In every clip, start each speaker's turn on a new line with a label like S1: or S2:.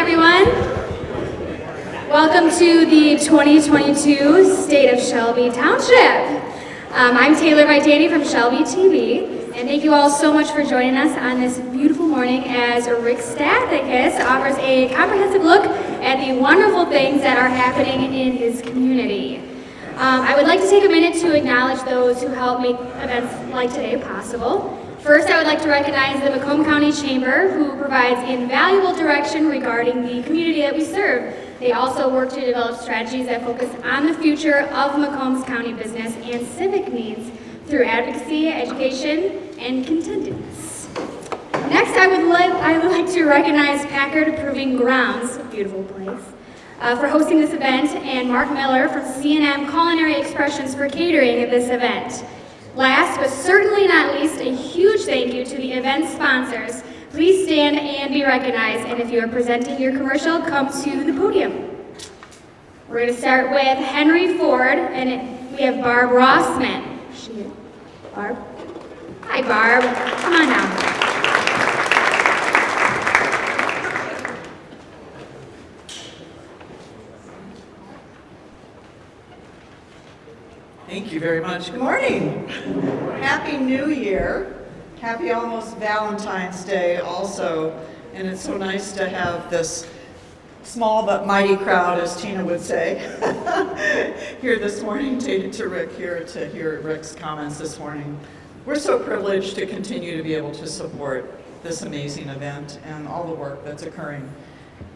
S1: everyone. Welcome to the 2022 State of Shelby Township. I'm Taylor Vitani from Shelby TV, and thank you all so much for joining us on this beautiful morning as Rick Stathakis offers a comprehensive look at the wonderful things that are happening in his community. I would like to take a minute to acknowledge those who help make events like today possible. First, I would like to recognize the Macomb County Chamber, who provides invaluable direction regarding the community that we serve. They also work to develop strategies that focus on the future of Macomb's county business and civic needs through advocacy, education, and contentedness. Next, I would like to recognize Packard Proving Grounds, a beautiful place, for hosting this event, and Mark Miller from C&M Culinary Expressions for catering this event. Last, but certainly not least, a huge thank you to the event sponsors. Please stand and be recognized, and if you are presenting your commercial, come to the podium. We're going to start with Henry Ford, and we have Barb Rossman. Barb? Hi, Barb. Come on now.
S2: Thank you very much. Good morning. Happy New Year. Happy almost Valentine's Day also. And it's so nice to have this small but mighty crowd, as Tina would say, here this morning to Rick, here to hear Rick's comments this morning. We're so privileged to continue to be able to support this amazing event and all the work that's occurring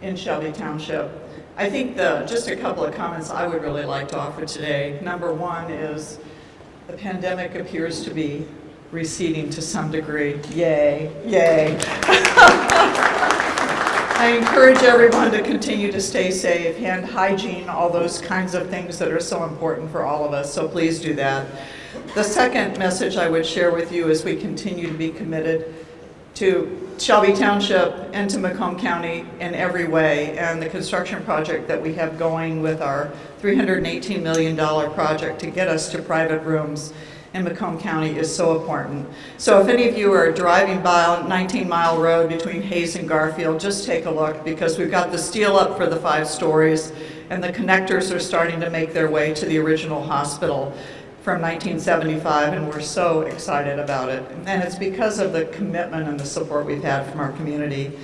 S2: in Shelby Township. I think just a couple of comments I would really like to offer today. Number one is the pandemic appears to be receding to some degree. Yay, yay. I encourage everyone to continue to stay safe, hand hygiene, all those kinds of things that are so important for all of us, so please do that. The second message I would share with you is we continue to be committed to Shelby Township and to Macomb County in every way, and the construction project that we have going with our $318 million project to get us to private rooms in Macomb County is so important. So if any of you are driving by 19 Mile Road between Hayes and Garfield, just take a look, because we've got the steel up for the 5 stories, and the connectors are starting to make their way to the original hospital from 1975, and we're so excited about it. And it's because of the commitment and the support we've had from our community.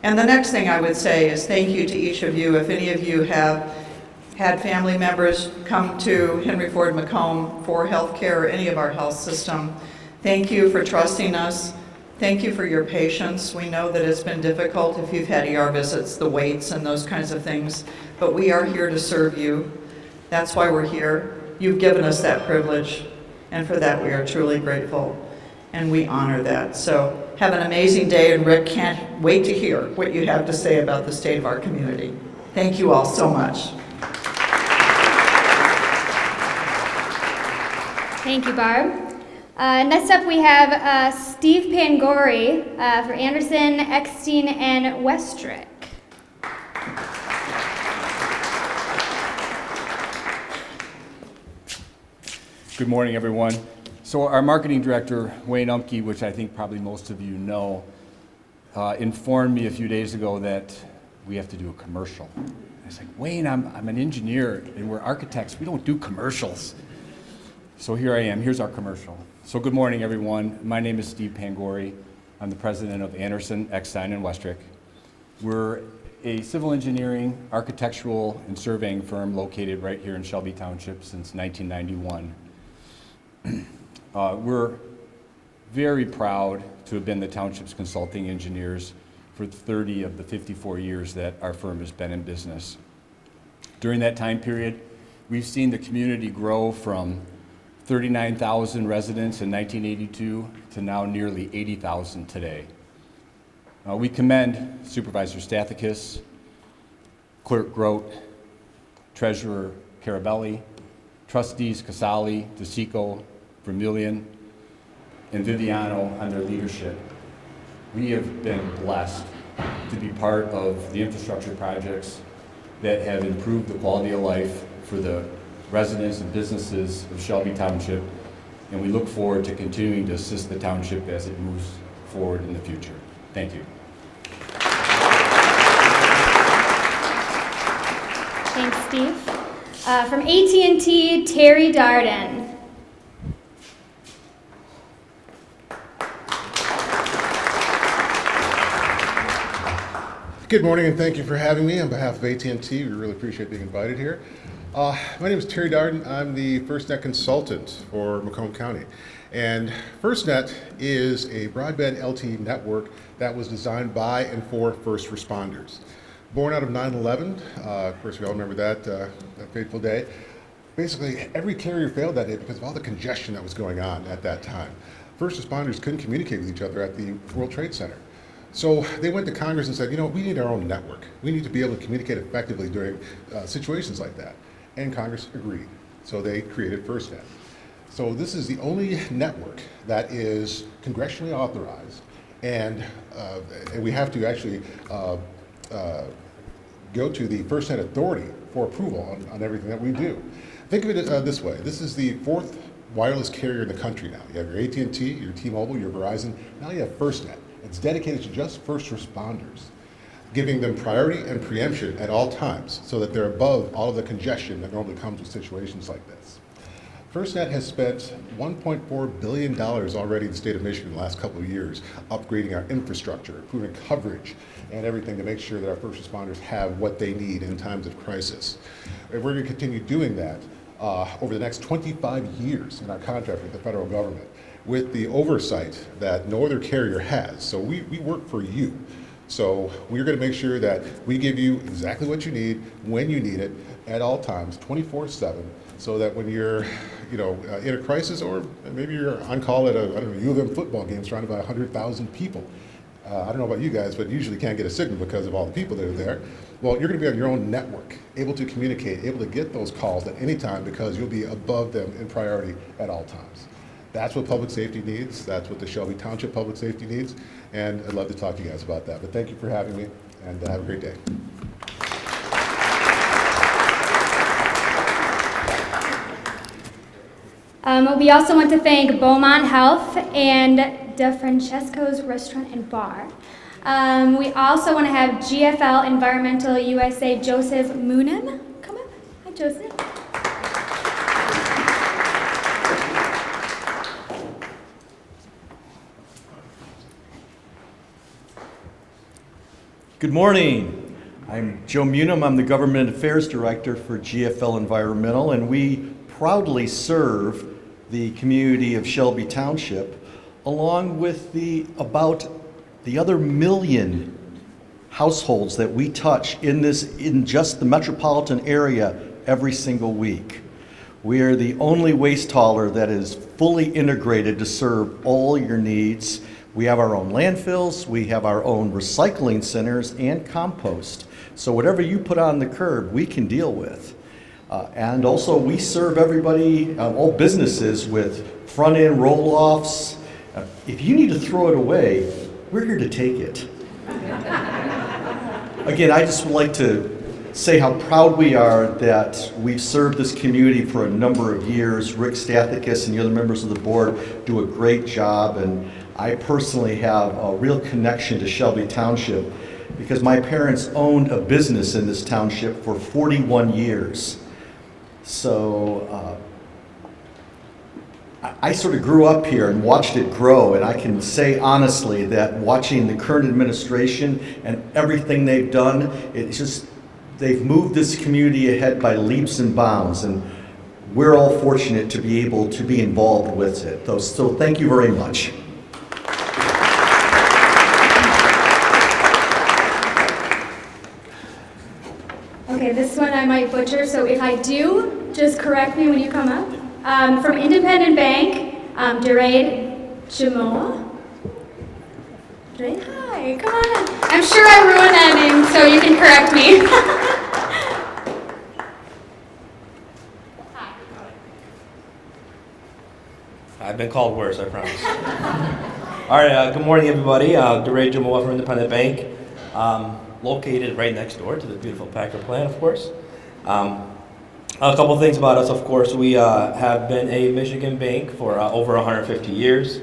S2: And the next thing I would say is thank you to each of you. If any of you have had family members come to Henry Ford Macomb for health care or any of our health system, thank you for trusting us. Thank you for your patience. We know that it's been difficult if you've had ER visits, the waits and those kinds of things, but we are here to serve you. That's why we're here. You've given us that privilege, and for that we are truly grateful, and we honor that. So have an amazing day, and Rick can't wait to hear what you have to say about the state of our community. Thank you all so much.
S1: Thank you, Barb. Next up we have Steve Pangori for Anderson, Eckstein, and Westrick.
S3: Good morning, everyone. So our marketing director, Wayne Umke, which I think probably most of you know, informed me a few days ago that we have to do a commercial. I was like, Wayne, I'm an engineer and we're architects. We don't do commercials. So here I am. Here's our commercial. So good morning, everyone. My name is Steve Pangori. I'm the president of Anderson, Eckstein, and Westrick. We're a civil engineering, architectural, and surveying firm located right here in Shelby Township since 1991. We're very proud to have been the township's consulting engineers for 30 of the 54 years that our firm has been in business. During that time period, we've seen the community grow from 39,000 residents in 1982 to now nearly 80,000 today. We commend Supervisor Stathakis, Clerk Grote, Treasurer Carabelli, Trustees Casali, DeSico, Vermillion, and Viviano on their leadership. We have been blessed to be part of the infrastructure projects that have improved the quality of life for the residents and businesses of Shelby Township, and we look forward to continuing to assist the township as it moves forward in the future. Thank you.
S1: Thanks, Steve. From AT&T, Terry Darden.
S4: Good morning, and thank you for having me. On behalf of AT&T, we really appreciate being invited here. My name is Terry Darden. I'm the FirstNet consultant for Macomb County. And FirstNet is a broadband LTE network that was designed by and for first responders. Born out of 9/11, of course we all remember that fateful day. Basically, every carrier failed that day because of all the congestion that was going on at that time. First responders couldn't communicate with each other at the World Trade Center. So they went to Congress and said, you know, we need our own network. We need to be able to communicate effectively during situations like that. And Congress agreed. So they created FirstNet. So this is the only network that is congressionally authorized, and we have to actually go to the FirstNet Authority for approval on everything that we do. Think of it this way. This is the fourth wireless carrier in the country now. You have your AT&T, your T-Mobile, your Verizon. Now you have FirstNet. It's dedicated to just first responders, giving them priority and preemption at all times so that they're above all of the congestion that normally comes with situations like this. FirstNet has spent $1.4 billion already in the state of Michigan in the last couple of years, upgrading our infrastructure, improving coverage, and everything to make sure that our first responders have what they need in times of crisis. And we're going to continue doing that over the next 25 years in our contract with the federal government, with the oversight that no other carrier has. So we work for you. So we're going to make sure that we give you exactly what you need, when you need it, at all times, 24/7, so that when you're in a crisis, or maybe you're on call at a U of M football game surrounded by 100,000 people. I don't know about you guys, but you usually can't get a signal because of all the people that are there. Well, you're going to be on your own network, able to communicate, able to get those calls at any time because you'll be above them in priority at all times. That's what public safety needs. That's what the Shelby Township public safety needs. And I'd love to talk to you guys about that. But thank you for having me, and have a great day.
S1: We also want to thank Beaumont Health and De Francesco's Restaurant and Bar. We also want to have GFL Environmental USA Joseph Moonen come up. Hi, Joseph.
S5: Good morning. I'm Joe Munum. I'm the Government Affairs Director for GFL Environmental, and we proudly serve the community of Shelby Township, along with the other million households that we touch in just the metropolitan area every single week. We are the only waste hauler that is fully integrated to serve all your needs. We have our own landfills, we have our own recycling centers and compost. So whatever you put on the curb, we can deal with. And also we serve everybody, all businesses, with front-end roll-offs. If you need to throw it away, we're here to take it. Again, I just would like to say how proud we are that we've served this community for a number of years. Rick Stathakis and the other members of the board do a great job, and I personally have a real connection to Shelby Township because my parents owned a business in this township for 41 years. So I sort of grew up here and watched it grow, and I can say honestly that watching the current administration and everything they've done, it's just, they've moved this community ahead by leaps and bounds, and we're all fortunate to be able to be involved with it. So thank you very much.
S1: Okay, this one I might butcher, so if I do, just correct me when you come up. From Independent Bank, Duraid Jamoa. Duraid, hi, come on in. I'm sure I ruined that name, so you can correct me. Hi.
S6: I've been called worse, I promise. All right, good morning, everybody. Duraid Jamoa from Independent Bank. Located right next door to the beautiful Packard plant, of course. A couple things about us, of course. We have been a Michigan bank for over 150 years.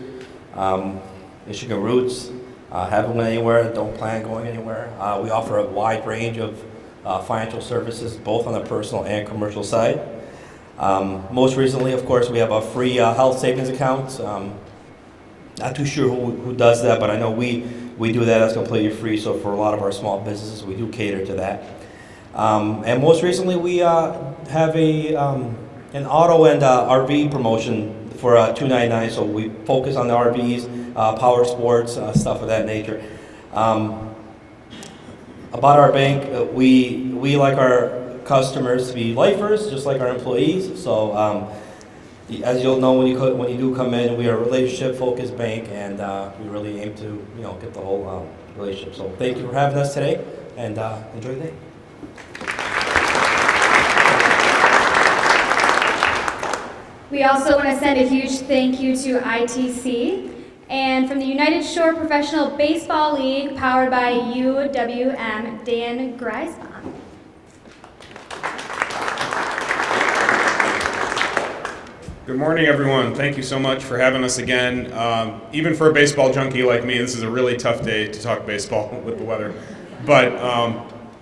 S6: Michigan roots, haven't went anywhere, don't plan going anywhere. We offer a wide range of financial services, both on the personal and commercial side. Most recently, of course, we have a free health savings account. Not too sure who does that, but I know we do that. That's completely free. So for a lot of our small businesses, we do cater to that. And most recently, we have an auto and RV promotion for $2.99. So we focus on the RVs, power sports, stuff of that nature. About our bank, we like our customers to be lifers, just like our employees. So as you'll know, when you do come in, we are a relationship-focused bank, and we really aim to get the whole relationship. So thank you for having us today, and enjoy the day.
S1: We also want to send a huge thank you to ITC and from the United Shore Professional Baseball League, powered by UWM, Dan Greisbaum.
S7: Good morning, everyone. Thank you so much for having us again. Even for a baseball junkie like me, this is a really tough day to talk baseball with the weather. But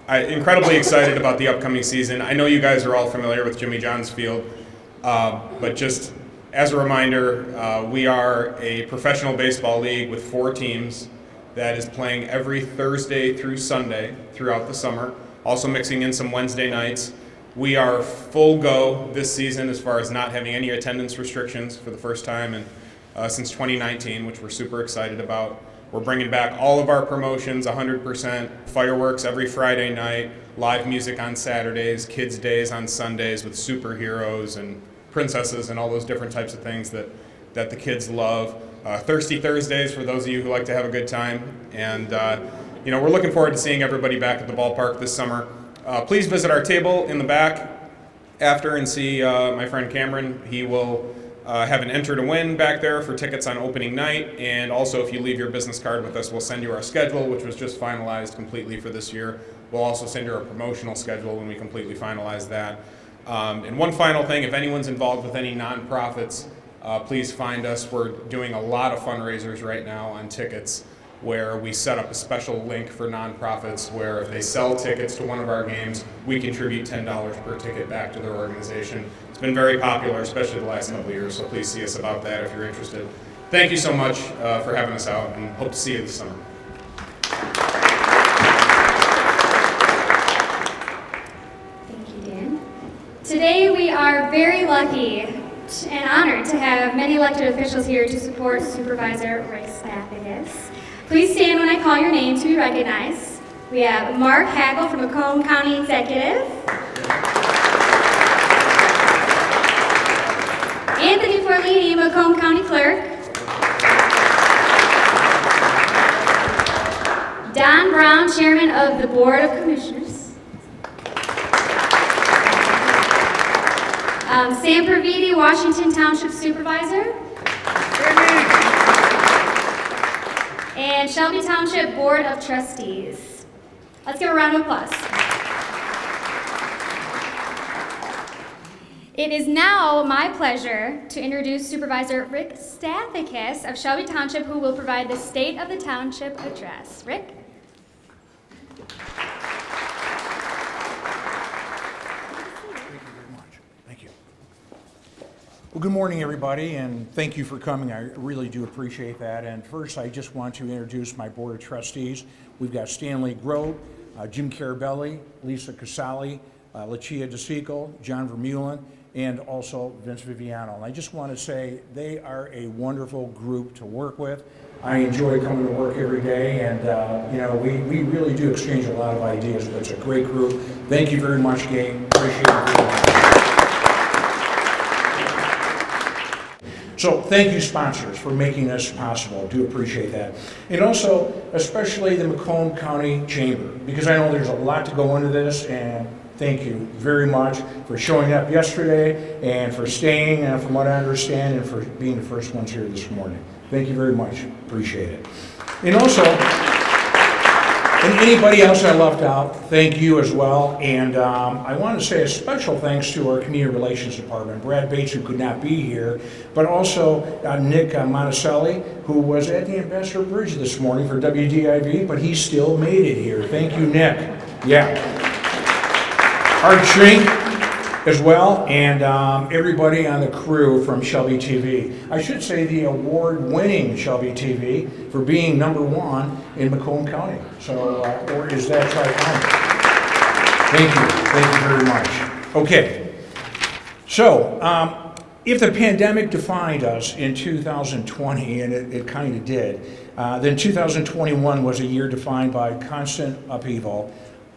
S7: I'm incredibly excited about the upcoming season. I know you guys are all familiar with Jimmy John's Field, but just as a reminder, we are a professional baseball league with 4 teams that is playing every Thursday through Sunday throughout the summer, also mixing in some Wednesday nights. We are full go this season as far as not having any attendance restrictions for the first time since 2019, which we're super excited about. We're bringing back all of our promotions 100%, fireworks every Friday night, live music on Saturdays, kids' days on Sundays with superheroes and princesses and all those different types of things that the kids love. Thirsty Thursdays for those of you who like to have a good time. And we're looking forward to seeing everybody back at the ballpark this summer. Please visit our table in the back after and see my friend Cameron. He will have an enter to win back there for tickets on opening night. And also, if you leave your business card with us, we'll send you our schedule, which was just finalized completely for this year. We'll also send you our promotional schedule when we completely finalize that. And one final thing, if anyone's involved with any nonprofits, please find us. We're doing a lot of fundraisers right now on tickets, where we set up a special link for nonprofits where if they sell tickets to one of our games, we contribute $10 per ticket back to their organization. It's been very popular, especially the last couple of years, so please see us about that if you're interested. Thank you so much for having us out, and hope to see you this summer.
S1: Thank you, Dan. Today we are very lucky and honored to have many elected officials here to support Supervisor Rick Stathakis. Please stand when I call your name to be recognized. We have Mark Hackel from Macomb County Executive. Anthony Forlini, Macomb County Clerk. Don Brown, Chairman of the Board of Commissioners. Sam Praviti, Washington Township Supervisor. And Shelby Township Board of Trustees. Let's give a round of applause. It is now my pleasure to introduce Supervisor Rick Stathakis of Shelby Township, who will provide the State of the Township address. Rick?
S8: Well, good morning, everybody, and thank you for coming. I really do appreciate that. And first, I just want to introduce my Board of Trustees. We've got Stanley Grove, Jim Carabelli, Lisa Casali, Lucia DeSico, John Vermeulen, and also Vince Viviano. And I just want to say they are a wonderful group to work with. I enjoy coming to work every day, and we really do exchange a lot of ideas. It's a great group. Thank you very much, gang. Appreciate it very much. So thank you, sponsors, for making this possible. I do appreciate that. And also, especially the Macomb County Chamber, because I know there's a lot to go into this, and thank you very much for showing up yesterday and for staying, from what I understand, and for being the first ones here this morning. Thank you very much. Appreciate it. And also, and anybody else I left out, thank you as well. And I want to say a special thanks to our Community Relations Department, Brad Bates, who could not be here, but also Nick Monticelli, who was at the Ambassador Bridge this morning for WDIV, but he still made it here. Thank you, Nick. Yeah. Art Shrink as well, and everybody on the crew from Shelby TV. I should say the award-winning Shelby TV for being #1 in Macomb County. So, or is that Tri-County? Thank you very much. Okay, so if the pandemic defined us in 2020, and it kind of did, then 2021 was a year defined by constant upheaval,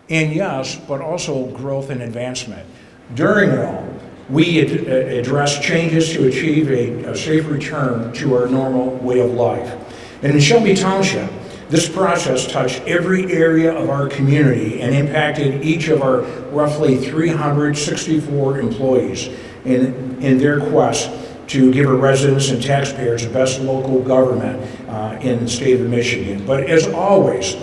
S8: and yes, but also growth and advancement. During it all, we addressed changes to achieve a safe return to our normal way of life. And in Shelby Township, this process touched every area of our community and impacted each of our roughly 364 employees in their quest to give our residents and taxpayers the best local government in the state of Michigan. But as always,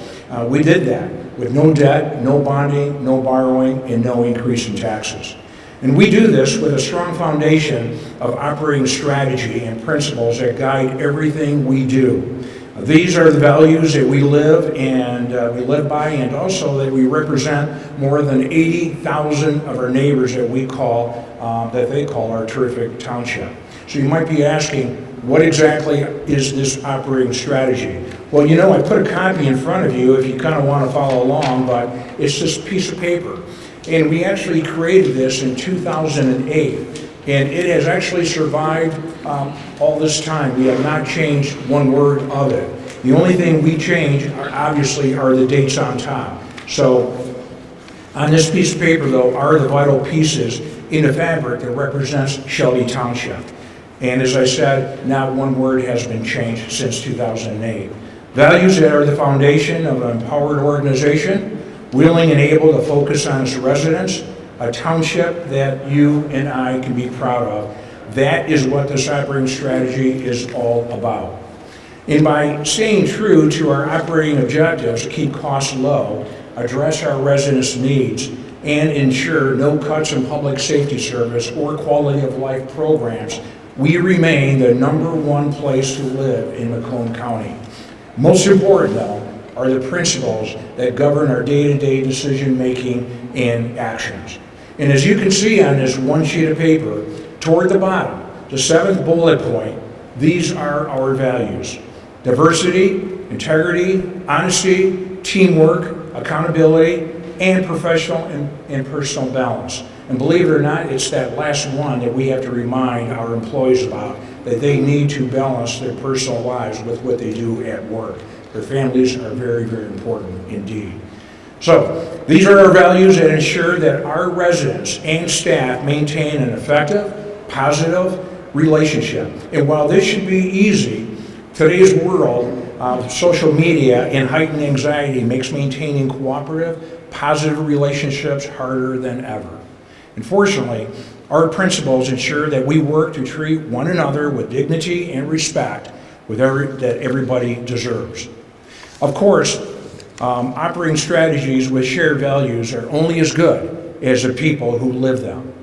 S8: we did that with no debt, no bonding, no borrowing, and no increase in taxes. And we do this with a strong foundation of operating strategy and principles that guide everything we do. These are the values that we live by, and also that we represent more than 80,000 of our neighbors that they call our terrific township. So you might be asking, what exactly is this operating strategy? Well, you know, I put a copy in front of you if you kind of want to follow along, but it's this piece of paper. And we actually created this in 2008, and it has actually survived all this time. We have not changed one word of it. The only thing we change are the dates on top. So on this piece of paper, though, are the vital pieces in the fabric that represents Shelby Township. And as I said, not one word has been changed since 2008. Values that are the foundation of an empowered organization, willing and able to focus on its residents, a township that you and I can be proud of. That is what this operating strategy is all about. And by staying true to our operating objectives to keep costs low, address our residents' needs, and ensure no cuts in public safety service or quality of life programs, we remain the #1 place to live in Macomb County. Most important, though, are the principles that govern our day-to-day decision-making and actions. And as you can see on this one sheet of paper, toward the bottom, the 7th bullet point, these are our values: diversity, integrity, honesty, teamwork, accountability, and professional and personal balance. And believe it or not, it's that last one that we have to remind our employees about, that they need to balance their personal lives with what they do at work. Their families are very, very important indeed. So these are our values that ensure that our residents and staff maintain an effective, positive relationship. And while this should be easy, today's world of social media and heightened anxiety makes maintaining cooperative, positive relationships harder than ever. Unfortunately, our principles ensure that we work to treat one another with dignity and respect that everybody deserves. Of course, operating strategies with shared values are only as good as the people who live them.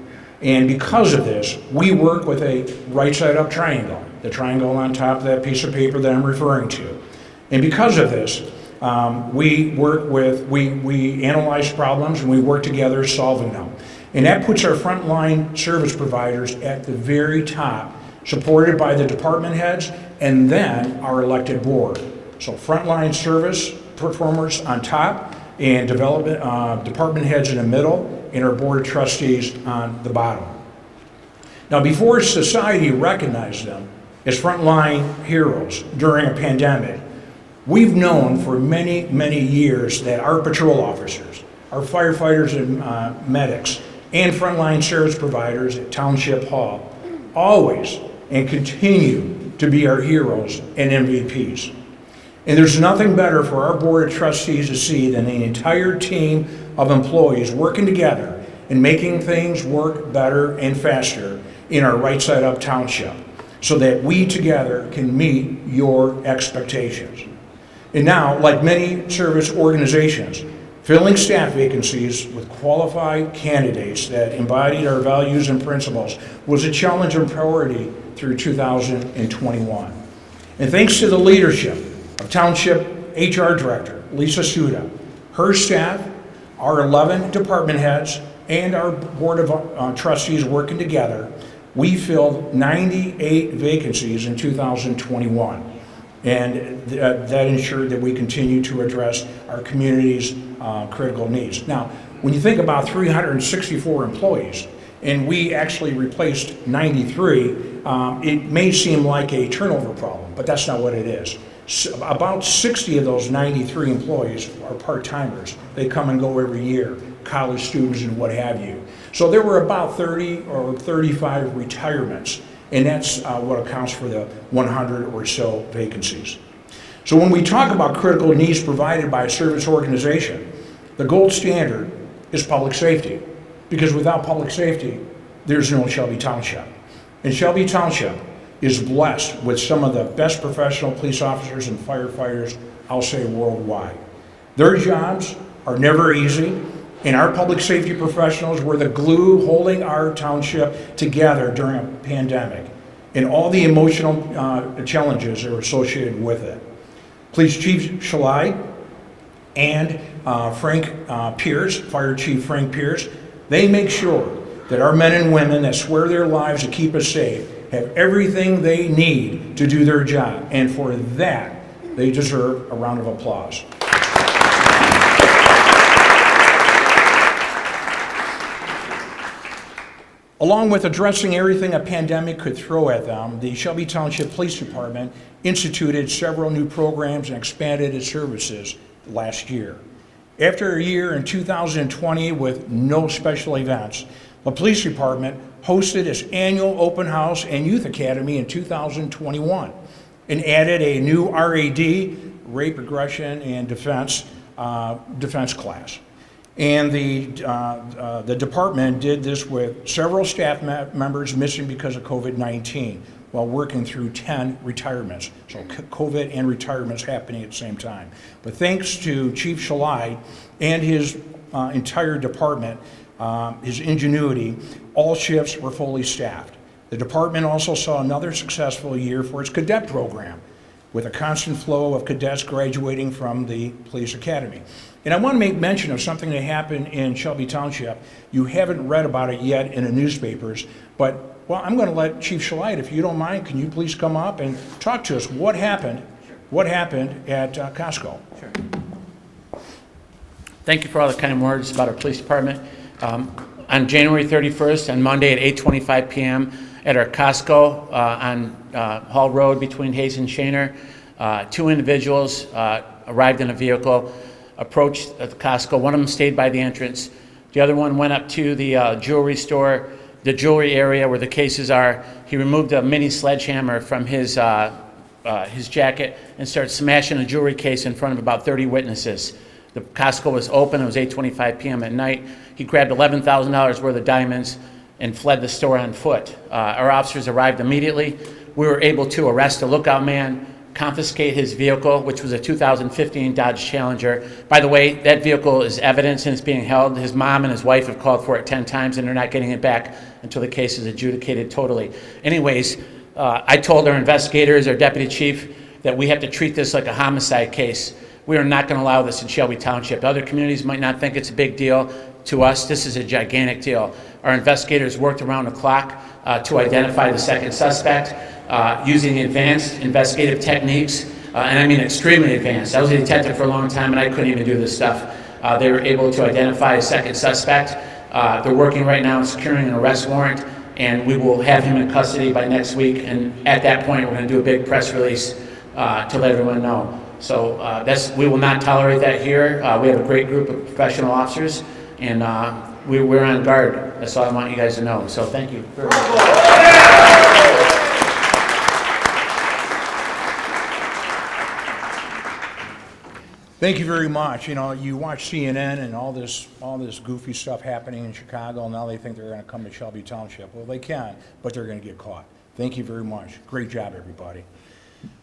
S8: And because of this, we work with a right-side-up triangle, the triangle on top of that piece of paper that I'm referring to. And because of this, we analyze problems and we work together solving them. And that puts our frontline service providers at the very top, supported by the department heads and then our elected board. So frontline service performers on top, and department heads in the middle, and our board of trustees on the bottom. Now, before society recognized them as frontline heroes during a pandemic, we've known for many, many years that our patrol officers, our firefighters and medics, and frontline service providers at Township Hall always and continue to be our heroes and MVPs. And there's nothing better for our board of trustees to see than the entire team of employees working together and making things work better and faster in our right-side-up township so that we together can meet your expectations. And now, like many service organizations, filling staff vacancies with qualified candidates that embodied our values and principles was a challenge and priority through 2021. And thanks to the leadership of Township HR Director Lisa Suda, her staff, our 11 department heads, and our Board of Trustees working together, we filled 98 vacancies in 2021. And that ensured that we continue to address our community's critical needs. Now, when you think about 364 employees, and we actually replaced 93, it may seem like a turnover problem, but that's not what it is. About 60 of those 93 employees are part-timers. They come and go every year, college students and what have you. So there were about 30 or 35 retirements, and that's what accounts for the 100 or so vacancies. So when we talk about critical needs provided by a service organization, the gold standard is public safety, because without public safety, there's no Shelby Township. And Shelby Township is blessed with some of the best professional police officers and firefighters, I'll say worldwide. Their jobs are never easy, and our public safety professionals were the glue holding our township together during a pandemic, and all the emotional challenges that are associated with it. Police Chief Shalai and Frank Pierce, Fire Chief Frank Pierce, they make sure that our men and women that swear their lives to keep us safe have everything they need to do their job, and for that, they deserve a round of applause. Along with addressing everything a pandemic could throw at them, the Shelby Township Police Department instituted several new programs and expanded its services last year. After a year in 2020 with no special events, the police department hosted its annual open house and youth academy in 2021 and added a new RAD, rape, aggression, and defense class. And the department did this with several staff members missing because of COVID-19 while working through 10 retirements. So COVID and retirements happening at the same time. But thanks to Chief Shalai and his entire department, his ingenuity, all shifts were fully staffed. The department also saw another successful year for its cadet program, with a constant flow of cadets graduating from the police academy. And I want to make mention of something that happened in Shelby Township. You haven't read about it yet in the newspapers, but well, I'm going to let Chief Shalai, if you don't mind, can you please come up and talk to us? What happened?
S9: Sure.
S8: What happened at Costco?
S9: Sure. Thank you for all the kind words about our police department. On January 31st, on Monday at 8:25 p.m. at our Costco on Hall Road between Hayes and Shaner, two individuals arrived in a vehicle, approached the Costco. One of them stayed by the entrance. The other one went up to the jewelry store, the jewelry area where the cases are. He removed a mini sledgehammer from his jacket and started smashing a jewelry case in front of about 30 witnesses. The Costco was open. It was 8:25 p.m. at night. He grabbed $11,000 worth of diamonds and fled the store on foot. Our officers arrived immediately. We were able to arrest the lookout man, confiscate his vehicle, which was a 2015 Dodge Challenger. By the way, that vehicle is evidence and it's being held. His mom and his wife have called for it 10 times and they're not getting it back until the case is adjudicated totally. Anyways, I told our investigators, our deputy chief, that we have to treat this like a homicide case. We are not going to allow this in Shelby Township. Other communities might not think it's a big deal. To us, this is a gigantic deal. Our investigators worked around the clock to identify the second suspect using advanced investigative techniques, and I mean extremely advanced. I was a detective for a long time and I couldn't even do this stuff. They were able to identify a second suspect. They're working right now on securing an arrest warrant, and we will have him in custody by next week, and at that point we're going to do a big press release to let everyone know. So we will not tolerate that here. We have a great group of professional officers, and we're on guard. That's all I want you guys to know. So thank you very much.
S8: Thank you very much. You know, you watch CNN and all this goofy stuff happening in Chicago, and now they think they're going to come to Shelby Township. Well, they can, but they're going to get caught. Thank you very much. Great job, everybody.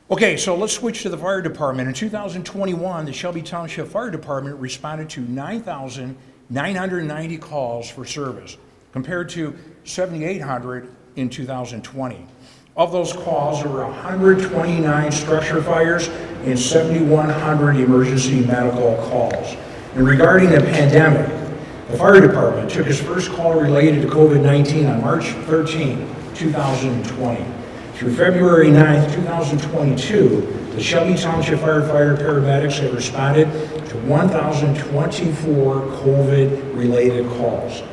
S8: Okay, so let's switch to the fire department. In 2021, the Shelby Township Fire Department responded to 9,990 calls for service, compared to 7,800 in 2020. Of those calls, there were 129 structure fires and 7,100 emergency medical calls. And regarding the pandemic, The fire department took its first call related to COVID-19 on March 13, 2020. Through February 9, 2022, the Shelby Township firefighter paramedics have responded to 1,024 COVID-related calls.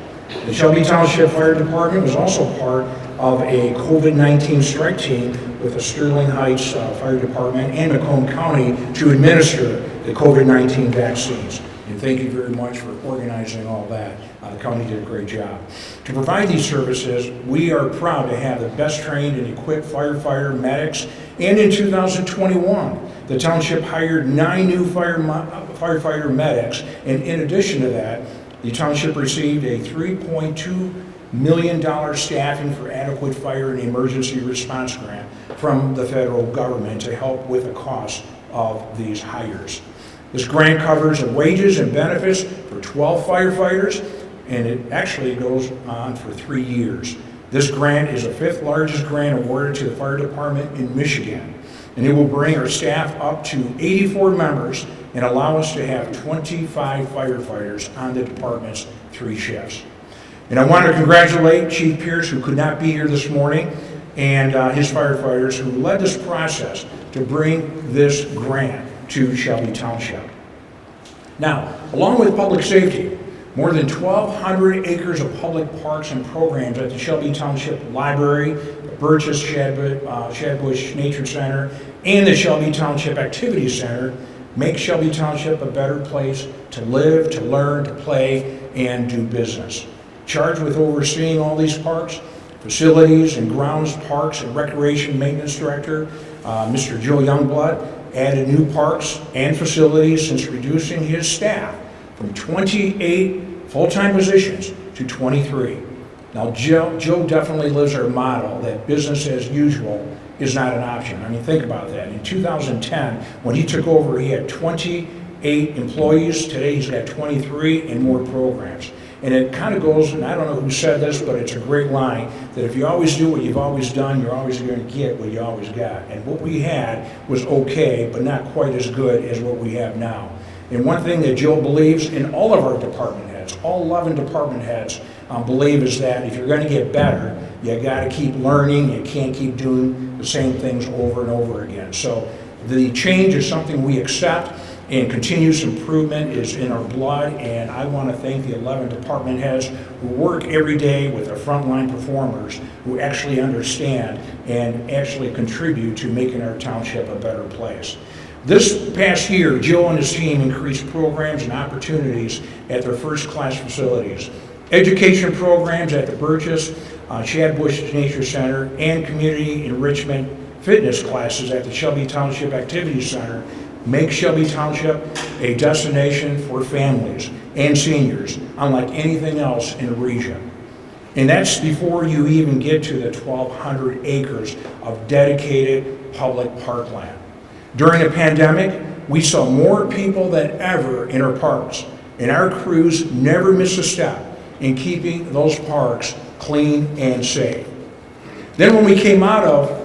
S8: The Shelby Township Fire Department was also part of a COVID-19 strike team with the Sterling Heights Fire Department and Macomb County to administer the COVID-19 vaccines. And thank you very much for organizing all that. The county did a great job. To provide these services, we are proud to have the best trained and equipped firefighter medics. And in 2021, the township hired 9 new firefighter medics. And in addition to that, the township received a $3.2 million staffing for adequate fire and emergency response grant from the federal government to help with the cost of these hires. This grant covers the wages and benefits for 12 firefighters, and it actually goes on for 3 years. This grant is the 5th largest grant awarded to the fire department in Michigan, and it will bring our staff up to 84 members and allow us to have 25 firefighters on the department's 3 shifts. And I want to congratulate Chief Pierce, who could not be here this morning, and his firefighters who led this process to bring this grant to Shelby Township. Now, along with public safety, more than 1,200 acres of public parks and programs at the Shelby Township Library, the Burgess Shadbush Nature Center, and the Shelby Township Activity Center make Shelby Township a better place to live, to learn, to play, and do business. Charged with overseeing all these parks, facilities and grounds, parks and recreation maintenance director, Mr. Joe Youngblood, added new parks and facilities since reducing his staff from 28 full-time positions to 23. Now, Joe definitely lives our model that business as usual is not an option. I mean, think about that. In 2010, when he took over, he had 28 employees. Today, he's got 23 and more programs. And it kind of goes, and I don't know who said this, but it's a great line, that if you always do what you've always done, you're always going to get what you always got. And what we had was okay, but not quite as good as what we have now. And one thing that Joe believes, in all of our department heads, all 11 department heads believe, is that if you're going to get better, you got to keep learning. You can't keep doing the same things over and over again. So the change is something we accept, and continuous improvement is in our blood, and I want to thank the 11 department heads who work every day with our frontline performers who actually understand and actually contribute to making our township a better place. This past year, Joe and his team increased programs and opportunities at their first-class facilities. Education programs at the Burgess Shadbush Nature Center and community enrichment fitness classes at the Shelby Township Activity Center make Shelby Township a destination for families and seniors unlike anything else in the region. And that's before you even get to the 1,200 acres of dedicated public parkland. During the pandemic, we saw more people than ever in our parks, and our crews never missed a step in keeping those parks clean and safe. Then when we came out of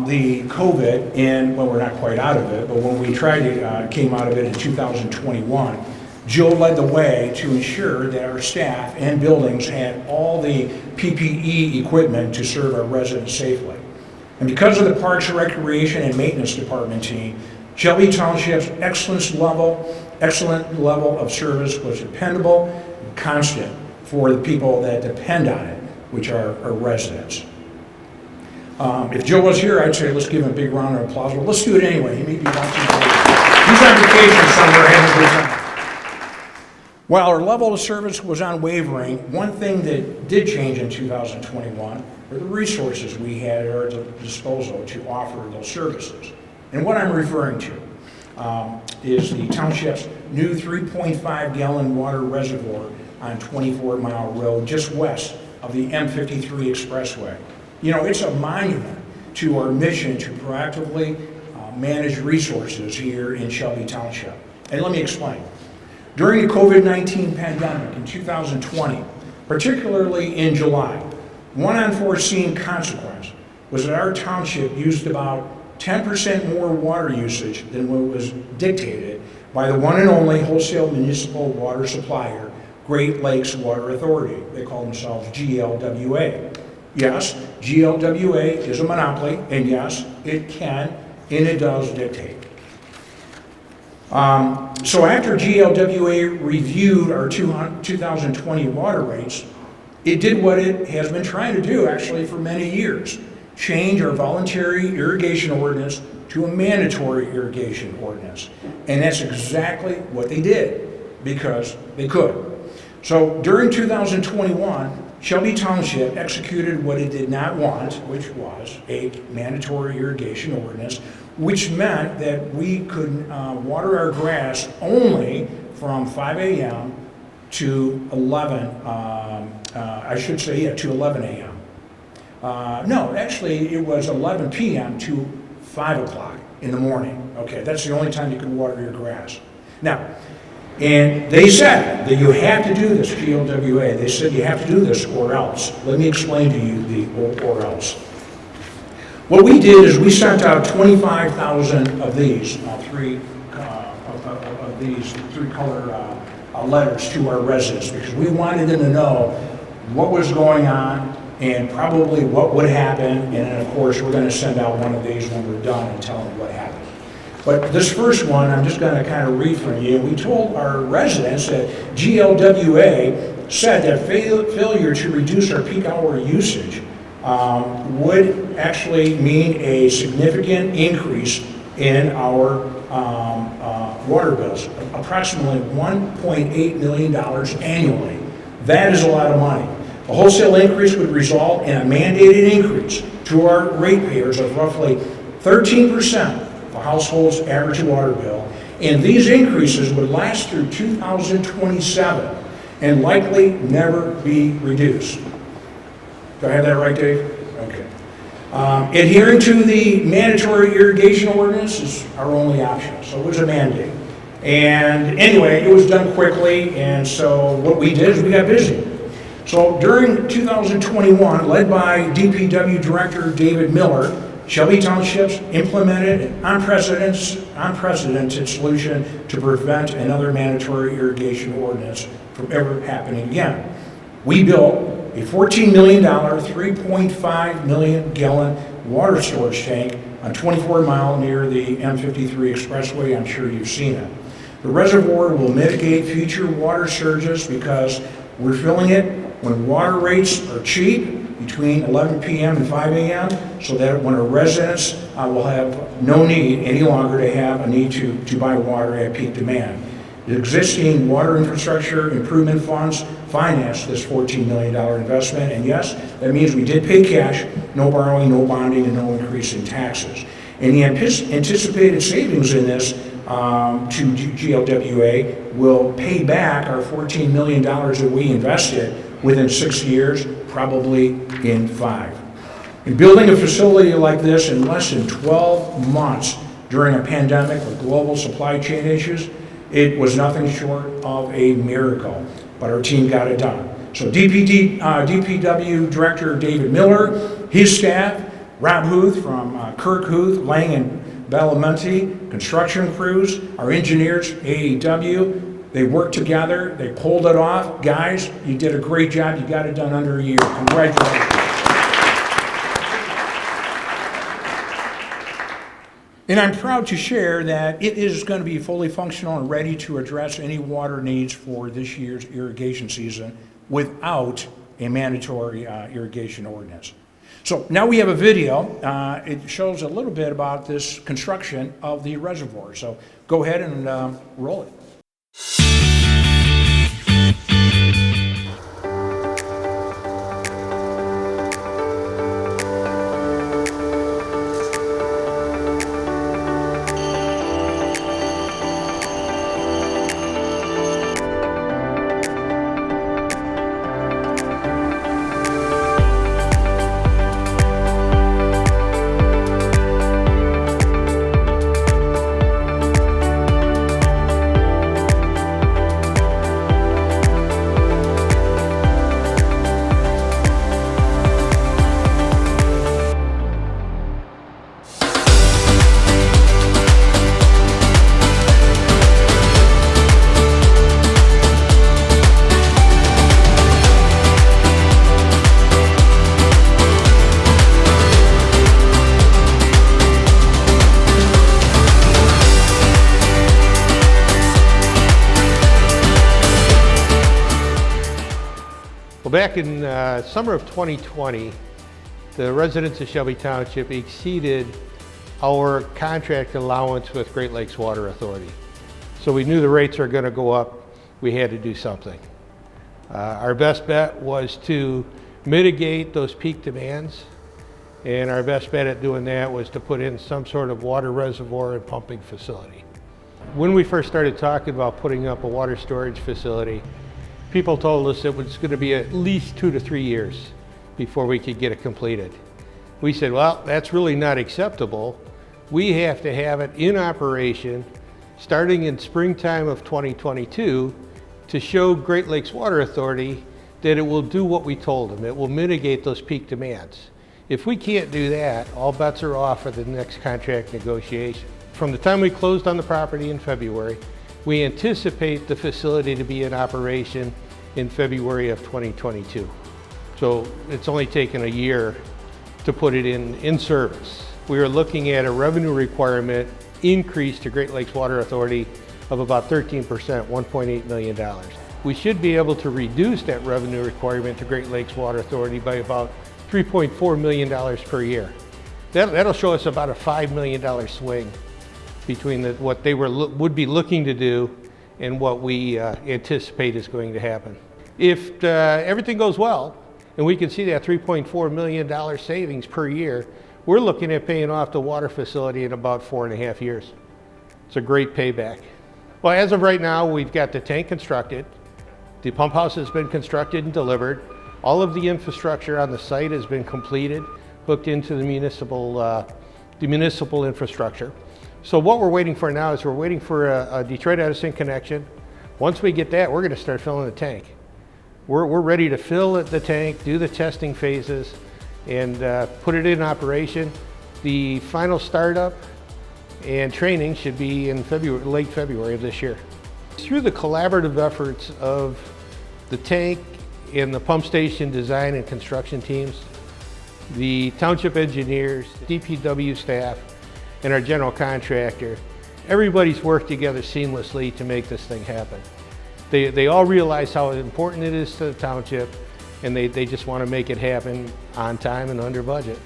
S8: the COVID, and well, we're not quite out of it, but when we came out of it in 2021, Joe led the way to ensure that our staff and buildings had all the PPE equipment to serve our residents safely. And because of the Parks and Recreation and Maintenance Department team, Shelby Township's excellent level of service was dependable and constant for the people that depend on it, which are our residents. If Joe was here, I'd say let's give him a big round of applause. Well, let's do it anyway. He may be watching. He's on vacation somewhere having a good time. While our level of service was unwavering, one thing that did change in 2021 were the resources we had at our disposal to offer those services. And what I'm referring to is the township's new 3.5-gallon water reservoir on 24 Mile Road, just west of the M53 Expressway. You know, it's a monument to our mission to proactively manage resources here in Shelby Township. And let me explain. During the COVID-19 pandemic in 2020, particularly in July, one unforeseen consequence was that our township used about 10% more water usage than what was dictated by the one and only wholesale municipal water supplier, Great Lakes Water Authority. They call themselves GLWA. Yes, GLWA is a monopoly, and yes, it can and it does dictate. So after GLWA reviewed our 2020 water rates, it did what it has been trying to do actually for many years, change our voluntary irrigation ordinance to a mandatory irrigation ordinance. And that's exactly what they did, because they could. So during 2021, Shelby Township executed what it did not want, which was a mandatory irrigation ordinance, which meant that we could water our grass only from 5 a.m. to 11, to 11 a.m. No, actually it was 11 p.m. to 5 o'clock in the morning. Okay, that's the only time you could water your grass. Now, and they said that you have to do this, GLWA. They said you have to do this or else. Let me explain to you the or else. What we did is we sent out 25,000 of these, three color letters to our residents, because we wanted them to know what was going on and probably what would happen. And then, of course, we're going to send out one of these when we're done and tell them what happened. But this first one, I'm just going to kind of read from you. We told our residents that GLWA said that failure to reduce our peak hour usage would actually mean a significant increase in our water bills, approximately $1.8 million annually. That is a lot of money. A wholesale increase would result in a mandated increase to our ratepayers of roughly 13% for households' average water bill, and these increases would last through 2027 and likely never be reduced. Do I have that right, Dave? Okay. Adhering to the mandatory irrigation ordinance is our only option, so it was a mandate. And anyway, it was done quickly, and so what we did is we got busy. So during 2021, led by DPW Director David Miller, Shelby Township's implemented an unprecedented solution to prevent another mandatory irrigation ordinance from ever happening again. We built a $14 million, 3.5 million gallon water storage tank on 24 Mile near the M53 Expressway. I'm sure you've seen it. The reservoir will mitigate future water surges because we're filling it when water rates are cheap, between 11 p.m. and 5 a.m., so that when our residents will have no need any longer to have a need to buy water at peak demand. The existing water infrastructure improvement funds financed this $14 million investment, and yes, that means we did pay cash, no borrowing, no bonding, and no increase in taxes. And the anticipated savings in this to GLWA will pay back our $14 million that we invested within 6 years, probably in 5. In building a facility like this in less than 12 months during a pandemic with global supply chain issues, it was nothing short of a miracle, but our team got it done. So DPW Director David Miller, his staff, Rob Huth from Kirk Huth, Lang and Belamonte, construction crews, our engineers, AEW, they worked together, they pulled it off. Guys, you did a great job, you got it done under a year. Congratulations. And I'm proud to share that it is going to be fully functional and ready to address any water needs for this year's irrigation season without a mandatory irrigation ordinance. So now we have a video. It shows a little bit about this construction of the reservoir. So go ahead and roll it.
S10: back in summer of 2020, the residents of Shelby Township exceeded our contract allowance with Great Lakes Water Authority. So we knew the rates are going to go up. We had to do something. Our best bet was to mitigate those peak demands, and our best bet at doing that was to put in some sort of water reservoir and pumping facility. When we first started talking about putting up a water storage facility, people told us it was going to be at least 2 to 3 years before we could get it completed. We said, well, that's really not acceptable. We have to have it in operation starting in springtime of 2022 to show Great Lakes Water Authority that it will do what we told them. It will mitigate those peak demands. If we can't do that, all bets are off for the next contract negotiation. From the time we closed on the property in February, we anticipate the facility to be in operation in February of 2022. So it's only taken a year to put it in service. We are looking at a revenue requirement increase to Great Lakes Water Authority of about 13%, $1.8 million. We should be able to reduce that revenue requirement to Great Lakes Water Authority by about $3.4 million per year. That'll show us about a $5 million swing between what they would be looking to do and what we anticipate is going to happen. If everything goes well, and we can see that $3.4 million savings per year, we're looking at paying off the water facility in about 4.5 years. It's a great payback. Well, as of right now, we've got the tank constructed. The pump house has been constructed and delivered. All of the infrastructure on the site has been completed, hooked into the municipal infrastructure. So what we're waiting for now is we're waiting for a Detroit Edison connection. Once we get that, we're going to start filling the tank. We're ready to fill the tank, do the testing phases, and put it in operation. The final startup and training should be in late February of this year. Through the collaborative efforts of the tank and the pump station design and construction teams, the township engineers, DPW staff, and our general contractor, everybody's worked together seamlessly to make this thing happen. They all realize how important it is to the township, and they just want to make it happen on time and under budget.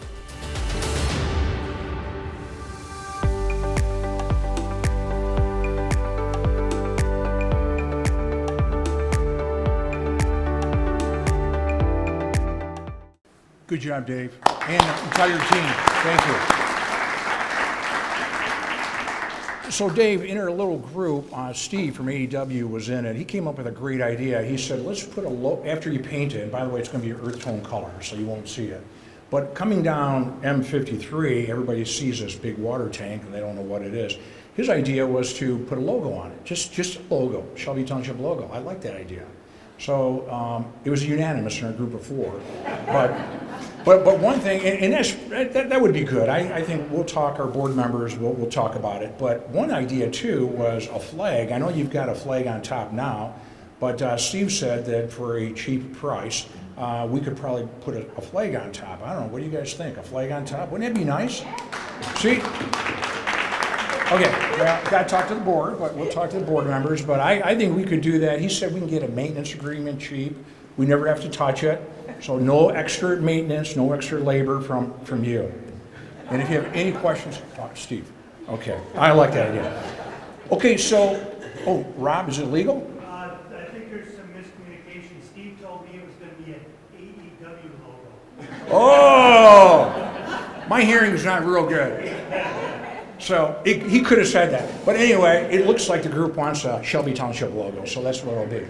S8: Good job, Dave, and the entire team. Thank you. So Dave, in our little group, Steve from AEW was in it. He came up with a great idea. He said, let's put after you paint it, and by the way, it's going to be an earth tone color, so you won't see it. But coming down M53, everybody sees this big water tank, and they don't know what it is. His idea was to put a logo on it, just a logo, Shelby Township logo. I like that idea. So it was unanimous in our group of 4. But one thing, and that would be good. I think we'll talk, our board members, we'll talk about it. But one idea too was a flag. I know you've got a flag on top now, but Steve said that for a cheap price, we could probably put a flag on top. I don't know, what do you guys think? A flag on top? Wouldn't that be nice? See? Okay, well, got to talk to the board, but we'll talk to the board members. But I think we could do that. He said we can get a maintenance agreement cheap. We never have to touch it. So no extra maintenance, no extra labor from you. And if you have any questions, talk to Steve. Okay, I like that idea. Okay, so, Rob, is it legal?
S11: I think there's some miscommunication. Steve told me it was going to be an AEW logo.
S8: Oh, my hearing is not real good. So he could have said that. But anyway, it looks like the group wants a Shelby Township logo, so that's what it'll be.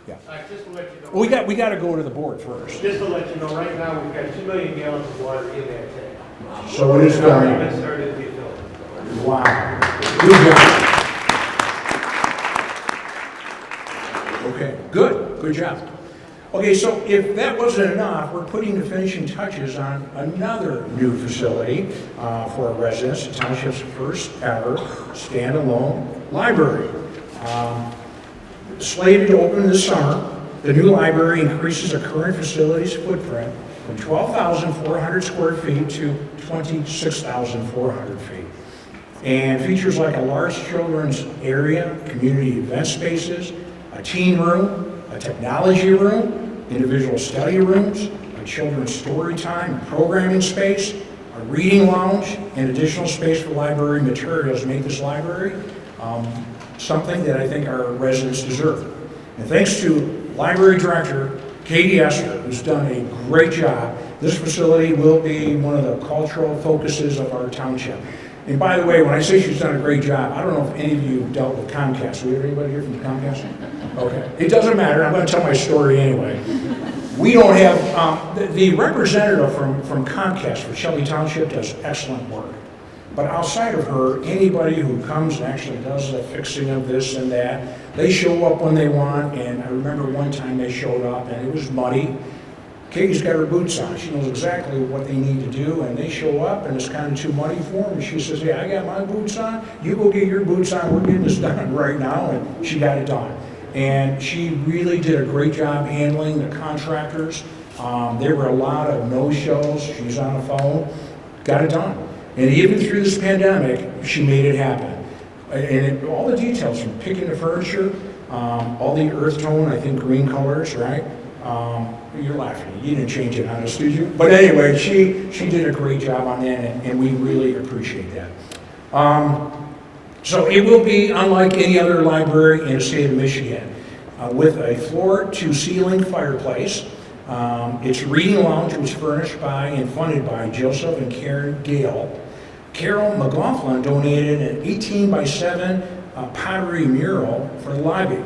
S8: Yeah.
S10: Just to let you know,
S8: Well, we got to go to the board first.
S10: just to let you know, right now we've got 2 million gallons of water in that tank.
S8: So it is done.
S10: It's already started to be filled.
S8: Wow. Good job. Okay, good job. Okay, so if that wasn't enough, we're putting the finishing touches on another new facility for our residents, the township's first ever standalone library. Slated to open this summer, the new library increases the current facility's footprint from 12,400 square feet to 26,400 feet. And features like a large children's area, community event spaces, a teen room, a technology room, individual study rooms, a children's story time and programming space, a reading lounge, and additional space for library materials make this library something that I think our residents deserve. And thanks to Library Director Katie Esser, who's done a great job, this facility will be one of the cultural focuses of our township. And by the way, when I say she's done a great job, I don't know if any of you have dealt with Comcast. Do we have anybody here from Comcast? Okay. It doesn't matter. I'm going to tell my story anyway. We don't have, the representative from Comcast for Shelby Township does excellent work. But outside of her, anybody who comes and actually does the fixing of this and that, they show up when they want. And I remember one time they showed up and it was muddy. Katie's got her boots on. She knows exactly what they need to do, and they show up, and it's kind of too muddy for them. And she says, "Hey, I got my boots on. You go get your boots on. We're getting this done right now." And she got it done. And she really did a great job handling the contractors. There were a lot of no-shows. She's on the phone. Got it done. And even through this pandemic, she made it happen. And all the details from picking the furniture, all the earth tone, I think green colors, right? You're laughing. You didn't change it on us, did you? But anyway, she did a great job on that, and we really appreciate that. So it will be unlike any other library in the state of Michigan, with a floor-to-ceiling fireplace. Its reading lounge was furnished by and funded by Joseph and Karen Gale. Carol McLaughlin donated an 18-by-7 pottery mural for the lobby.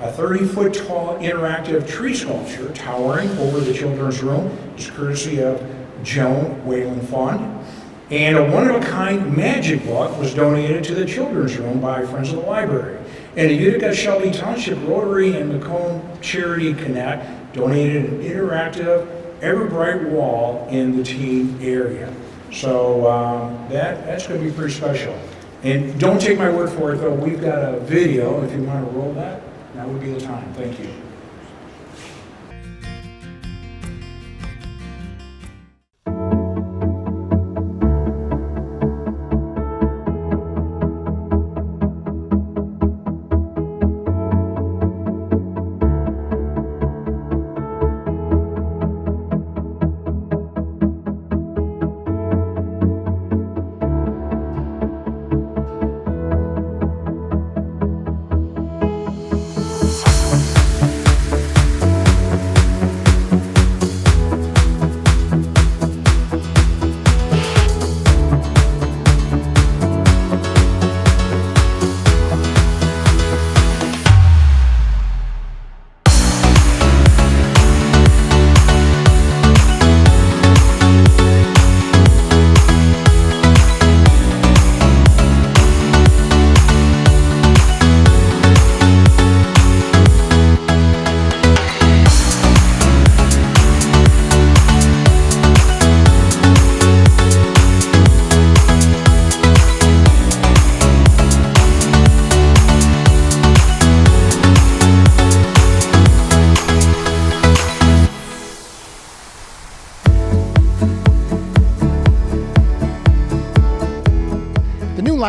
S8: A 30-foot tall interactive tree sculpture towering over the children's room is courtesy of Joan Whalen Fund. And a one-of-a-kind magic book was donated to the children's room by Friends of the Library. And the Utica Shelby Township Rotary and Macomb Charity Connect donated an interactive, ever-bright wall in the teen area. So that's going to be pretty special. And don't take my word for it, though. We've got a video, if you want to roll that. That would be the time. Thank you.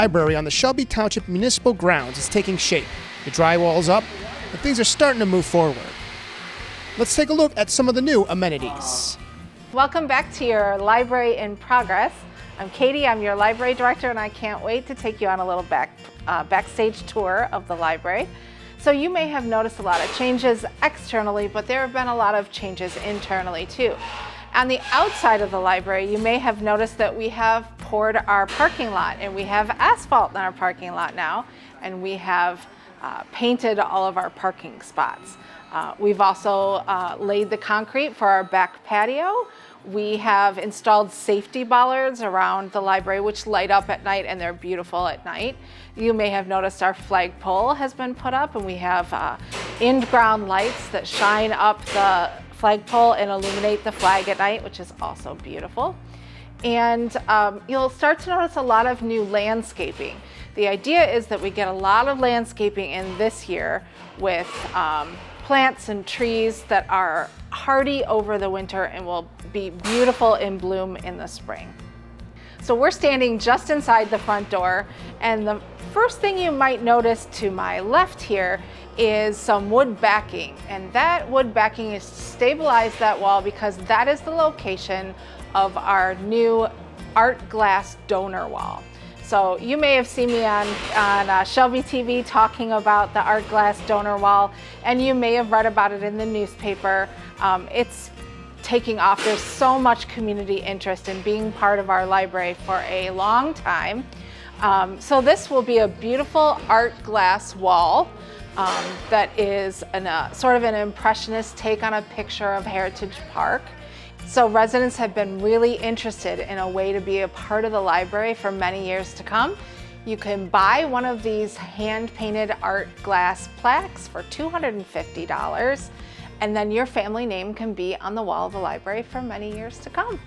S12: Library on the Shelby Township Municipal Grounds is taking shape. The drywall's up, and things are starting to move forward. Let's take a look at some of the new amenities.
S13: Welcome back to your Library in Progress. I'm Katie, I'm your Library Director, and I can't wait to take you on a little backstage tour of the library. So you may have noticed a lot of changes externally, but there have been a lot of changes internally too. On the outside of the library, you may have noticed that we have poured our parking lot, and we have asphalt in our parking lot now, and we have painted all of our parking spots. We've also laid the concrete for our back patio. We have installed safety bollards around the library which light up at night, and they're beautiful at night. You may have noticed our flagpole has been put up, and we have in-ground lights that shine up the flagpole and illuminate the flag at night, which is also beautiful. And you'll start to notice a lot of new landscaping. The idea is that we get a lot of landscaping in this year with plants and trees that are hardy over the winter and will be beautiful in bloom in the spring. So we're standing just inside the front door, and the first thing you might notice to my left here is some wood backing, and that wood backing is to stabilize that wall because that is the location of our new art glass donor wall. So you may have seen me on Shelby TV talking about the art glass donor wall, and you may have read about it in the newspaper. It's taking off. There's so much community interest in being part of our library for a long time. So this will be a beautiful art glass wall that is sort of an impressionist take on a picture of Heritage Park. So residents have been really interested in a way to be a part of the library for many years to come. You can buy one of these hand-painted art glass plaques for $250, and then your family name can be on the wall of the library for many years to come.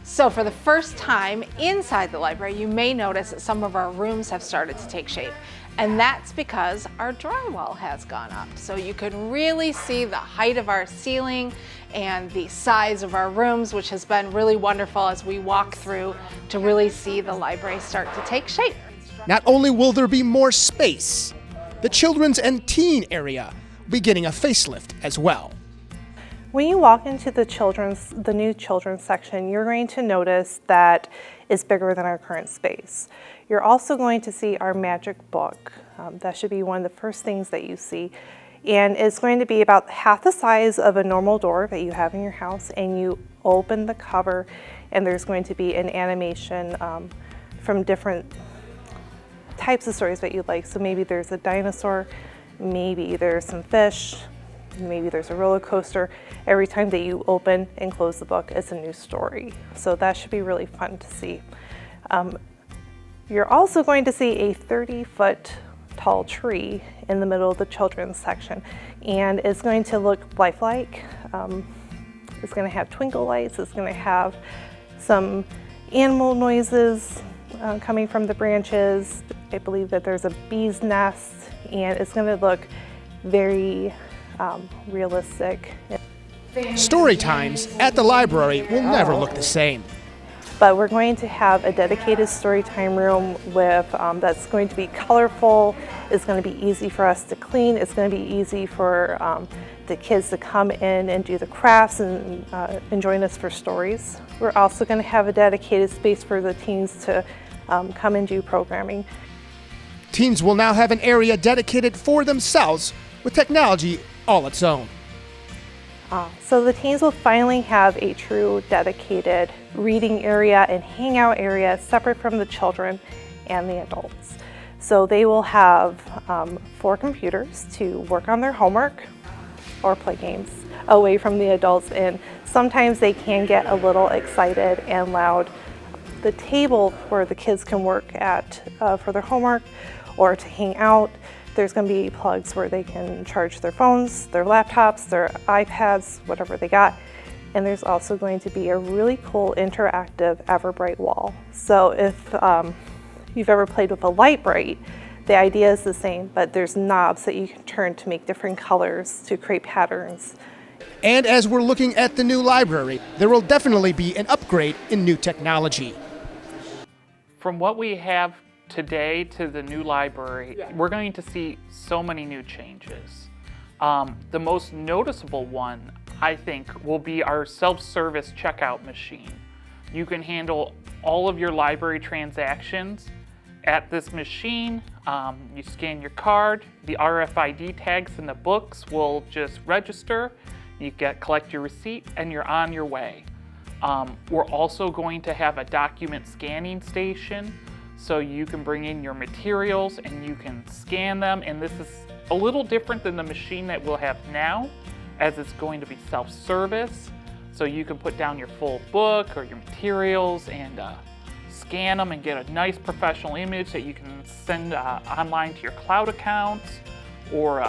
S13: So for the first time inside the library, you may notice that some of our rooms have started to take shape. And that's because our drywall has gone up. So you can really see the height of our ceiling and the size of our rooms, which has been really wonderful as we walk through to really see the library start to take shape.
S12: Not only will there be more space, the children's and teen area will be getting a facelift as well.
S14: When you walk into the new children's section, you're going to notice that it's bigger than our current space. You're also going to see our magic book. That should be one of the first things that you see. And it's going to be about half the size of a normal door that you have in your house, and you open the cover and there's going to be an animation from different types of stories that you'd like. So maybe there's a dinosaur, maybe there's some fish, maybe there's a roller coaster. Every time that you open and close the book, it's a new story. So that should be really fun to see. You're also going to see a 30-foot tall tree in the middle of the children's section, and it's going to look lifelike. It's going to have twinkle lights. It's going to have some animal noises coming from the branches. I believe that there's a bee's nest, and it's going to look very realistic.
S12: Story times at the library will never look the same.
S14: But we're going to have a dedicated story time room with that's going to be colorful. It's going to be easy for us to clean. It's going to be easy for the kids to come in and do the crafts and join us for stories. We're also going to have a dedicated space for the teens to come and do programming.
S12: Teens will now have an area dedicated for themselves with technology all its own.
S14: So the teens will finally have a true dedicated reading area and hangout area separate from the children and the adults. So they will have 4 computers to work on their homework or play games away from the adults, and sometimes they can get a little excited and loud. The table where the kids can work at for their homework or to hang out, there's going to be plugs where they can charge their phones, their laptops, their iPads, whatever they got. And there's also going to be a really cool interactive Everbright wall. So if you've ever played with a light bright, the idea is the same, but there's knobs that you can turn to make different colors to create patterns.
S12: And as we're looking at the new library, there will definitely be an upgrade in new technology.
S15: From what we have today to the new library, we're going to see so many new changes. The most noticeable one, I think, will be our self-service checkout machine. You can handle all of your library transactions at this machine. You scan your card, the RFID tags in the books will just register, you collect your receipt, and you're on your way. We're also going to have a document scanning station, so you can bring in your materials and you can scan them, and this is a little different than the machine that we'll have now, as it's going to be self-service, so you can put down your full book or your materials and scan them and get a nice professional image that you can send online to your cloud accounts or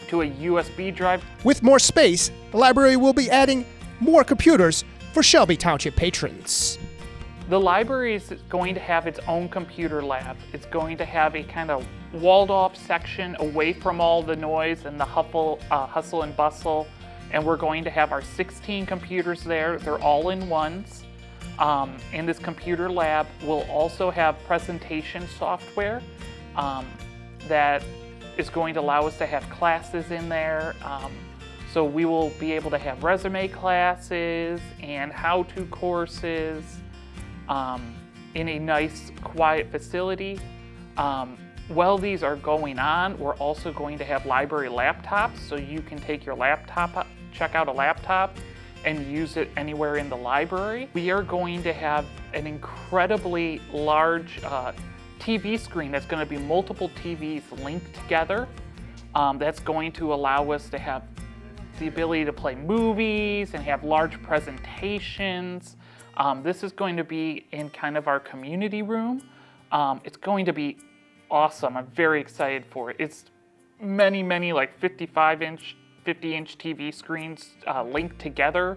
S15: to a USB drive.
S12: With more space, the library will be adding more computers for Shelby Township patrons.
S15: The library is going to have its own computer lab. It's going to have a kind of walled off section away from all the noise and the hustle and bustle. And we're going to have our 16 computers there. They're all in ones. And this computer lab will also have presentation software that is going to allow us to have classes in there. So we will be able to have resume classes and how-to courses in a nice, quiet facility. While these are going on, we're also going to have library laptops, so you can take your laptop, check out a laptop, and use it anywhere in the library. We are going to have an incredibly large TV screen that's going to be multiple TVs linked together. That's going to allow us to have the ability to play movies and have large presentations. This is going to be in kind of our community room. It's going to be awesome. I'm very excited for it. It's many like 50-inch TV screens linked together.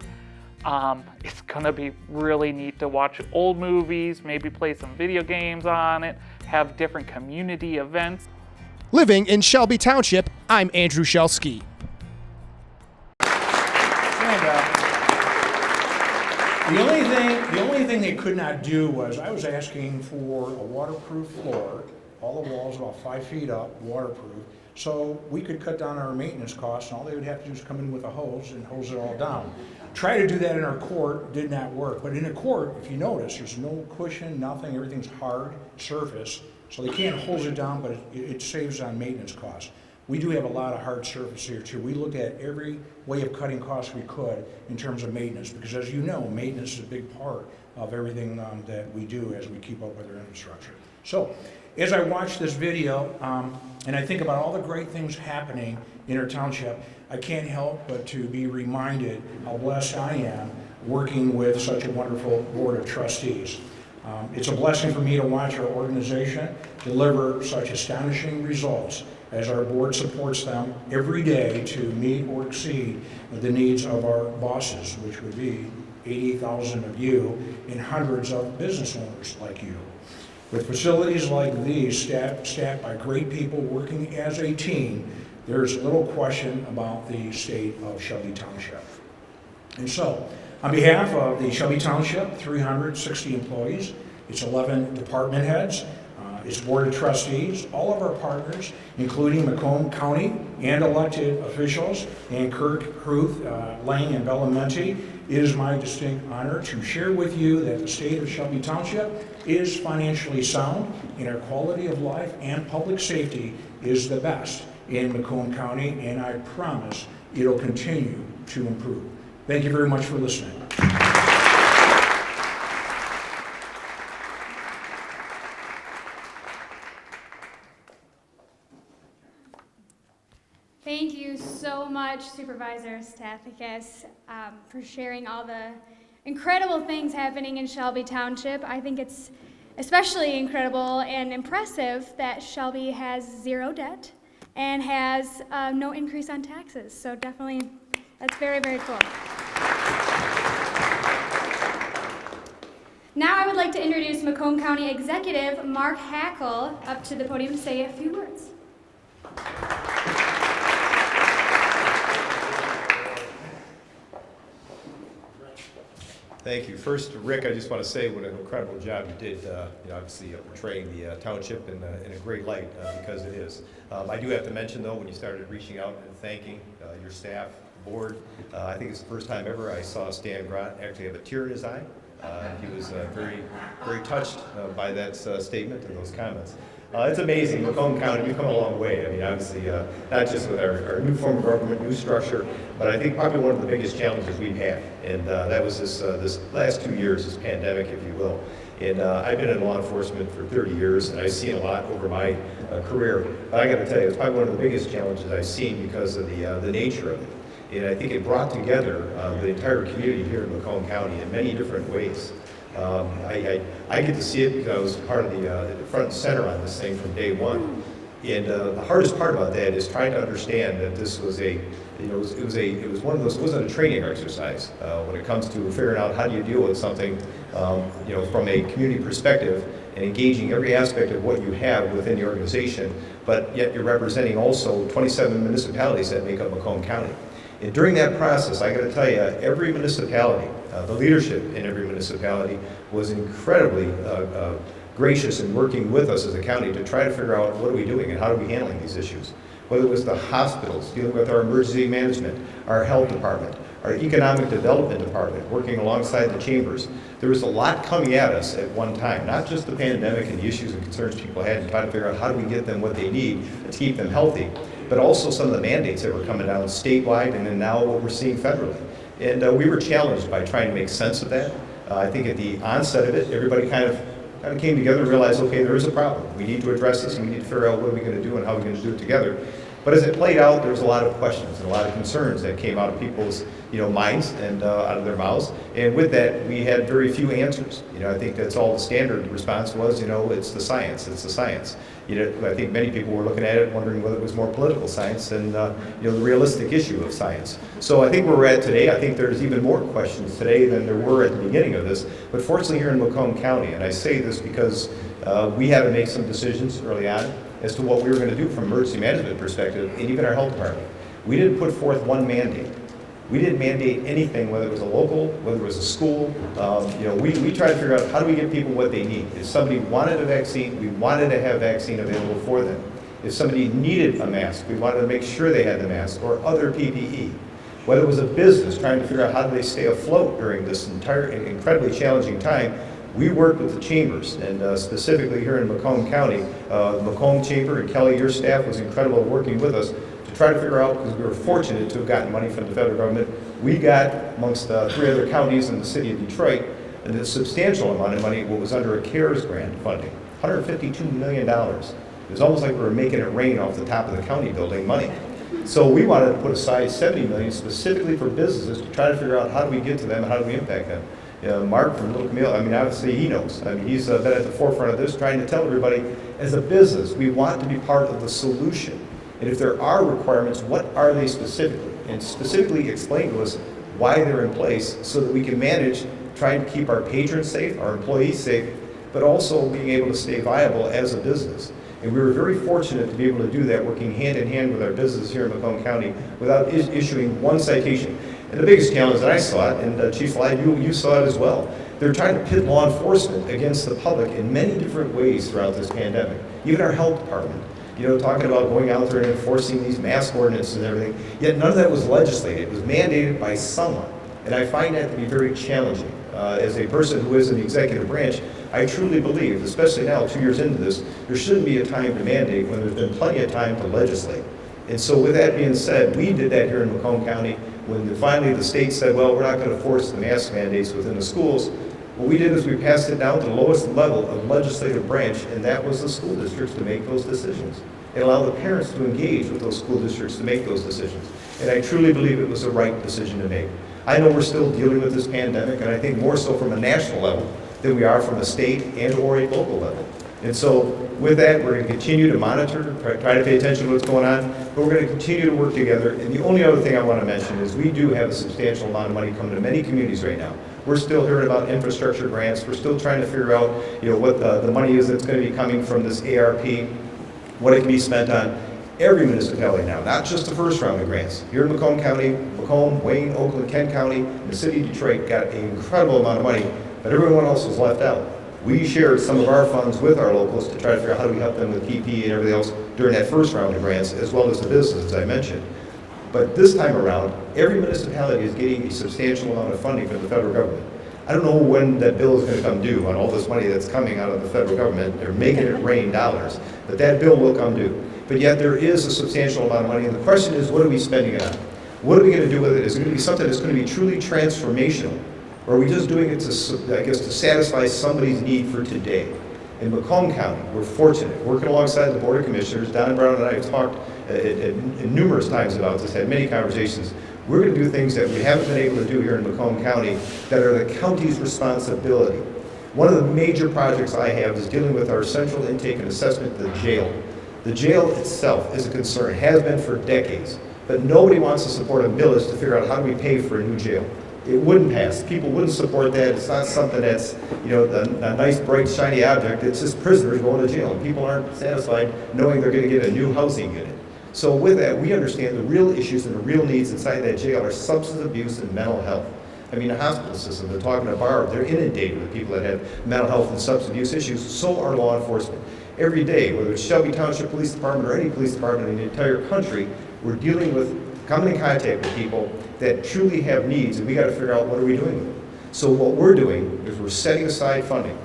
S15: It's gonna be really neat to watch old movies, maybe play some video games on it, have different community events.
S12: Living in Shelby Township, I'm Andrew Shelsky.
S8: The only thing they could not do was, I was asking for a waterproof floor, all the walls about 5 feet up, waterproof, so we could cut down our maintenance costs, and all they would have to do is come in with a hose and hose it all down. Try to do that in our court, did not work. But in a court, if you notice, there's no cushion, nothing, everything's hard surface, so they can't hose it down, but it saves on maintenance costs. We do have a lot of hard surface here too. We looked at every way of cutting costs we could in terms of maintenance, because as you know, maintenance is a big part of everything that we do as we keep up with our infrastructure. So, as I watch this video, and I think about all the great things happening in our township, I can't help but to be reminded how blessed I am working with such a wonderful board of trustees. It's a blessing for me to watch our organization deliver such astonishing results as our board supports them every day to meet or exceed the needs of our bosses, which would be 80,000 of you and hundreds of business owners like you. With facilities like these staffed by great people working as a team, there's little question about the state of Shelby Township. And so, on behalf of the Shelby Township, 360 employees, its 11 department heads, its board of trustees, all of our partners, including Macomb County and elected officials, and Kirk, Ruth, Lang, and Bellamenti, it is my distinct honor to share with you that the state of Shelby Township is financially sound, and our quality of life and public safety is the best in Macomb County, and I promise it'll continue to improve. Thank you very much for listening.
S1: Thank you so much, Supervisor Stathakis, for sharing all the incredible things happening in Shelby Township. I think it's especially incredible and impressive that Shelby has zero debt and has no increase on taxes. So definitely, that's very, very cool. Now I would like to introduce Macomb County Executive Mark Hackel up to the podium to say a few words.
S16: Thank you. First, Rick, I just want to say what an incredible job you did, obviously portraying the township in a great light, because it is. I do have to mention, though, when you started reaching out and thanking your staff, board, I think it's the first time ever I saw Stan Grant actually have a tear in his eye. He was very, very touched by that statement and those comments. It's amazing. Macomb County, we've come a long way. I mean, obviously, not just with our new form of government, new structure, but I think probably one of the biggest challenges we've had, and that was this last 2 years, this pandemic, if you will. And I've been in law enforcement for 30 years, and I've seen a lot over my career. But I got to tell you, it's probably one of the biggest challenges I've seen because of the nature of it. And I think it brought together the entire community here in Macomb County in many different ways. I get to see it because I was part of the front and center on this thing from day one. And the hardest part about that is trying to understand that this was it was one of those, it wasn't a training exercise when it comes to figuring out how do you deal with something, from a community perspective and engaging every aspect of what you have within the organization, but yet you're representing also 27 municipalities that make up Macomb County. And during that process, I got to tell you, every municipality, the leadership in every municipality was incredibly gracious in working with us as a county to try to figure out what are we doing and how are we handling these issues. Whether it was the hospitals, dealing with our emergency management, our health department, our economic development department, working alongside the chambers. There was a lot coming at us at one time, not just the pandemic and the issues and concerns people had and trying to figure out how do we get them what they need to keep them healthy, but also some of the mandates that were coming down statewide and then now what we're seeing federally. And we were challenged by trying to make sense of that. I think at the onset of it, everybody kind of came together and realized, okay, there is a problem. We need to address this and we need to figure out what are we going to do and how we're going to do it together. But as it played out, there was a lot of questions and a lot of concerns that came out of people's minds and out of their mouths. And with that, we had very few answers. I think that's all the standard response was, it's the science, it's the science. I think many people were looking at it wondering whether it was more political science than the realistic issue of science. So I think where we're at today, I think there's even more questions today than there were at the beginning of this. But fortunately here in Macomb County, and I say this because we had to make some decisions early on as to what we were going to do from an emergency management perspective, and even our health department. We didn't put forth one mandate. We didn't mandate anything, whether it was a local, whether it was a school. We tried to figure out how do we give people what they need. If somebody wanted a vaccine, we wanted to have vaccine available for them. If somebody needed a mask, we wanted to make sure they had the mask or other PPE. Whether it was a business trying to figure out how do they stay afloat during this entire incredibly challenging time, we worked with the chambers, and specifically here in Macomb County, the Macomb Chamber and Kelly, your staff was incredible working with us to try to figure out, because we were fortunate to have gotten money from the federal government. We got, amongst 3 other counties in the city of Detroit, a substantial amount of money, what was under a CARES grant funding, $152 million. It was almost like we were making it rain off the top of the county building money. So we wanted to put aside $70 million specifically for businesses to try to figure out how do we get to them and how do we impact them. Mark from Little Camille, obviously he knows. He's been at the forefront of this, trying to tell everybody, as a business, we want to be part of the solution. And if there are requirements, what are they specifically? And specifically explain to us why they're in place so that we can manage trying to keep our patrons safe, our employees safe, but also being able to stay viable as a business. And we were very fortunate to be able to do that, working hand in hand with our business here in Macomb County without issuing one citation. And the biggest challenge that I saw it, and Chief Lyde, you saw it as well, they're trying to pit law enforcement against the public in many different ways throughout this pandemic. Even our health department, talking about going out there and enforcing these mask ordinances and everything, yet none of that was legislated. It was mandated by someone. And I find that to be very challenging. As a person who is in the executive branch, I truly believe, especially now 2 years into this, there shouldn't be a time to mandate when there's been plenty of time to legislate. And so with that being said, we did that here in Macomb County. When finally the state said, well, we're not going to force the mask mandates within the schools, what we did is we passed it down to the lowest level of legislative branch, and that was the school districts to make those decisions. And allow the parents to engage with those school districts to make those decisions. And I truly believe it was the right decision to make. I know we're still dealing with this pandemic, and I think more so from a national level than we are from a state and or a local level. And so with that, we're going to continue to monitor, try to pay attention to what's going on, but we're going to continue to work together. And the only other thing I want to mention is we do have a substantial amount of money coming to many communities right now. We're still hearing about infrastructure grants. We're still trying to figure out, what the money is that's going to be coming from this ARP, what it can be spent on. Every municipality now, not just the first round of grants. Here in Macomb County, Macomb, Wayne, Oakland, Kent County, and the city of Detroit got an incredible amount of money, but everyone else was left out. We shared some of our funds with our locals to try to figure out how do we help them with PPE and everything else during that first round of grants, as well as the businesses I mentioned. But this time around, every municipality is getting a substantial amount of funding from the federal government. I don't know when that bill is going to come due on all this money that's coming out of the federal government. They're making it rain dollars, but that bill will come due. But yet there is a substantial amount of money, and the question is, what are we spending it on? What are we going to do with it? Is it going to be something that's going to be truly transformational? Or are we just doing it to satisfy somebody's need for today? In Macomb County, we're fortunate, working alongside the Board of Commissioners. Don Brown and I have talked numerous times about this, had many conversations. We're going to do things that we haven't been able to do here in Macomb County that are the county's responsibility. One of the major projects I have is dealing with our central intake and assessment, the jail. The jail itself is a concern, has been for decades, but nobody wants to support a millage to figure out how do we pay for a new jail. It wouldn't pass. People wouldn't support that. It's not something that's, a nice, bright, shiny object. It's just prisoners going to jail, and people aren't satisfied knowing they're going to get a new housing unit. So with that, we understand the real issues and the real needs inside that jail are substance abuse and mental health. I mean, the hospital system, they're talking about Barb, they're inundated with people that have mental health and substance abuse issues. So are law enforcement. Every day, whether it's Shelby Township Police Department or any police department in the entire country, we're dealing with, coming in contact with people that truly have needs, and we got to figure out what are we doing with them. So what we're doing is we're setting aside funding.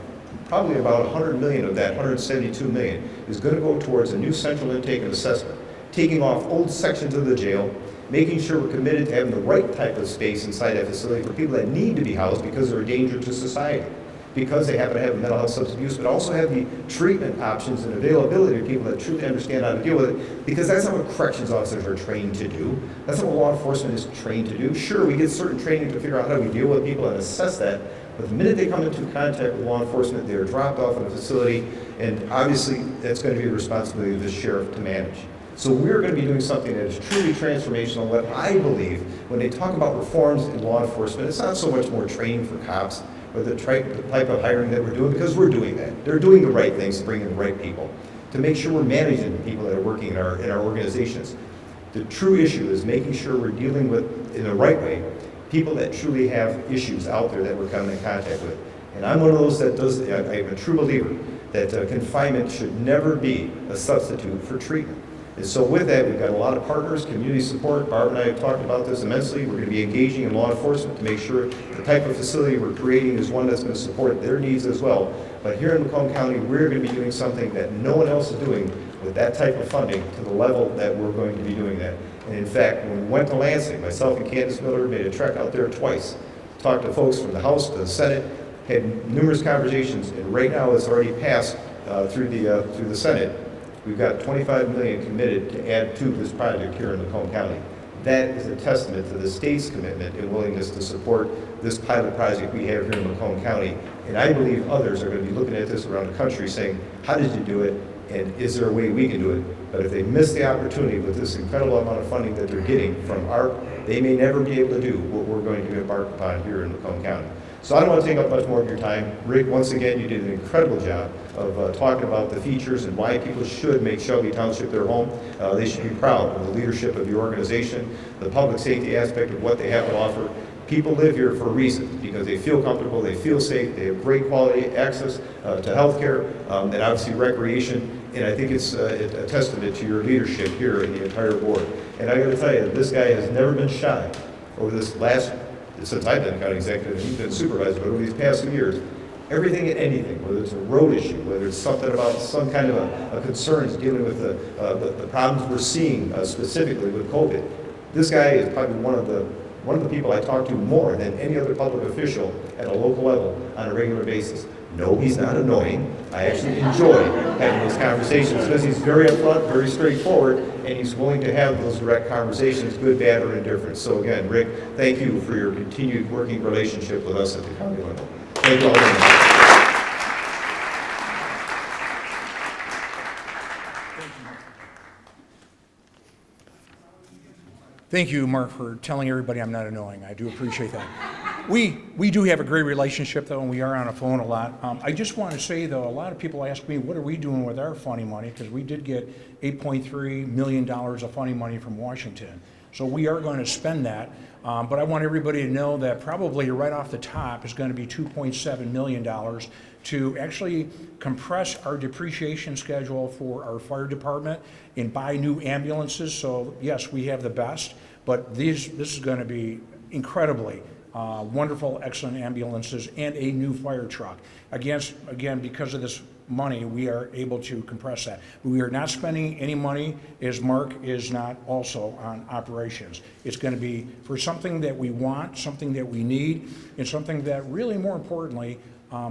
S16: Probably about 100 million of that 172 million is going to go towards a new central intake and assessment, taking off old sections of the jail, making sure we're committed to having the right type of space inside that facility for people that need to be housed because they're a danger to society, because they happen to have mental health substance abuse, but also have the treatment options and availability to people that truly understand how to deal with it, because that's not what corrections officers are trained to do. That's not what law enforcement is trained to do. Sure, we get certain training to figure out how we deal with people and assess that, but the minute they come into contact with law enforcement, they are dropped off in a facility, and obviously that's going to be the responsibility of the sheriff to manage. So we're going to be doing something that is truly transformational. What I believe, when they talk about reforms in law enforcement, it's not so much more training for cops or the type of hiring that we're doing, because we're doing that. They're doing the right things to bring in the right people, to make sure we're managing the people that are working in our organizations. The true issue is making sure we're dealing with, in the right way, people that truly have issues out there that we're coming in contact with. And I'm one of those that does, I'm a true believer that confinement should never be a substitute for treatment. And so with that, we've got a lot of partners, community support. Barb and I have talked about this immensely. We're going to be engaging in law enforcement to make sure the type of facility we're creating is one that's going to support their needs as well. But here in Macomb County, we're going to be doing something that no one else is doing with that type of funding to the level that we're going to be doing that. And in fact, when we went to Lansing, myself and Candace Miller made a trek out there twice, talked to folks from the House to the Senate, had numerous conversations, and right now it's already passed through the Senate. We've got $25 million committed to add to this project here in Macomb County. That is a testament to the state's commitment and willingness to support this pilot project we have here in Macomb County. And I believe others are going to be looking at this around the country saying, how did you do it? And is there a way we can do it? But if they miss the opportunity with this incredible amount of funding that they're getting from ARP, they may never be able to do what we're going to embark upon here in Macomb County. So I don't want to take up much more of your time. Rick, once again, you did an incredible job of talking about the features and why people should make Shelby Township their home. They should be proud of the leadership of your organization, the public safety aspect of what they have to offer. People live here for a reason, because they feel comfortable, they feel safe, they have great quality access to health care, and obviously recreation. And I think it's a testament to your leadership here in the entire board. And I got to tell you, this guy has never been shy over this since I've been county executive, and he's been supervisor, but over these past few years, everything and anything, whether it's a road issue, whether it's something about some kind of a concerns dealing with the problems we're seeing specifically with COVID, this guy is probably one of the people I talk to more than any other public official at a local level on a regular basis. No, he's not annoying. I actually enjoy having those conversations because he's very upfront, very straightforward, and he's willing to have those direct conversations, good, bad, or indifferent. So again, Rick, thank you for your continued working relationship with us at the county level. Thank you all very much.
S8: Thank you, Mark, for telling everybody I'm not annoying. I do appreciate that. We do have a great relationship, though, and we are on the phone a lot. I just want to say, though, a lot of people ask me, what are we doing with our funny money? Because we did get $8.3 million of funny money from Washington. So we are going to spend that. But I want everybody to know that probably right off the top is going to be $2.7 million to actually compress our depreciation schedule for our fire department and buy new ambulances. So yes, we have the best, but this is going to be incredibly wonderful, excellent ambulances and a new fire truck. Again, because of this money, we are able to compress that. We are not spending any money, as Mark is not also on operations. It's going to be for something that we want, something that we need, and something that really, more importantly,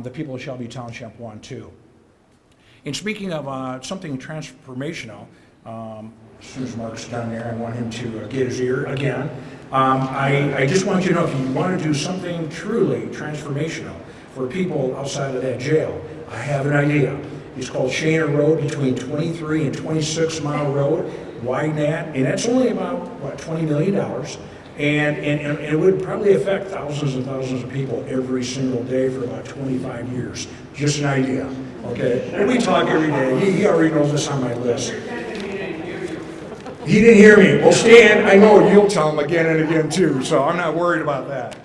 S8: the people of Shelby Township want too. And speaking of something transformational, as soon as Mark's done there, I want him to get his ear again. I just want you to know, if you want to do something truly transformational for people outside of that jail, I have an idea. It's called Shaner Road, between 23 and 26 Mile Road. Widen that, and that's only about, what, $20 million. And it would probably affect thousands and thousands of people every single day for about 25 years. Just an idea, okay? And we talk every day. He already knows this on my list. He didn't hear me. Well, Stan, I know you'll tell him again and again too, so I'm not worried about that.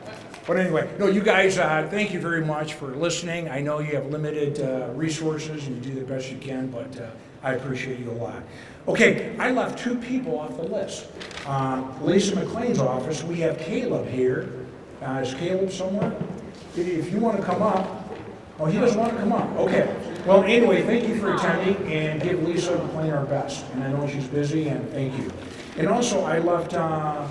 S8: But anyway, no, you guys, thank you very much for listening. I know you have limited resources and you do the best you can, but I appreciate you a lot. Okay, I left 2 people off the list. Lisa McLean's office, we have Caleb here. Is Caleb somewhere? If you want to come up. Oh, he doesn't want to come up. Okay. Well, anyway, thank you for attending, and give Lisa McLean our best. And I know she's busy, and thank you. And also, I left Dan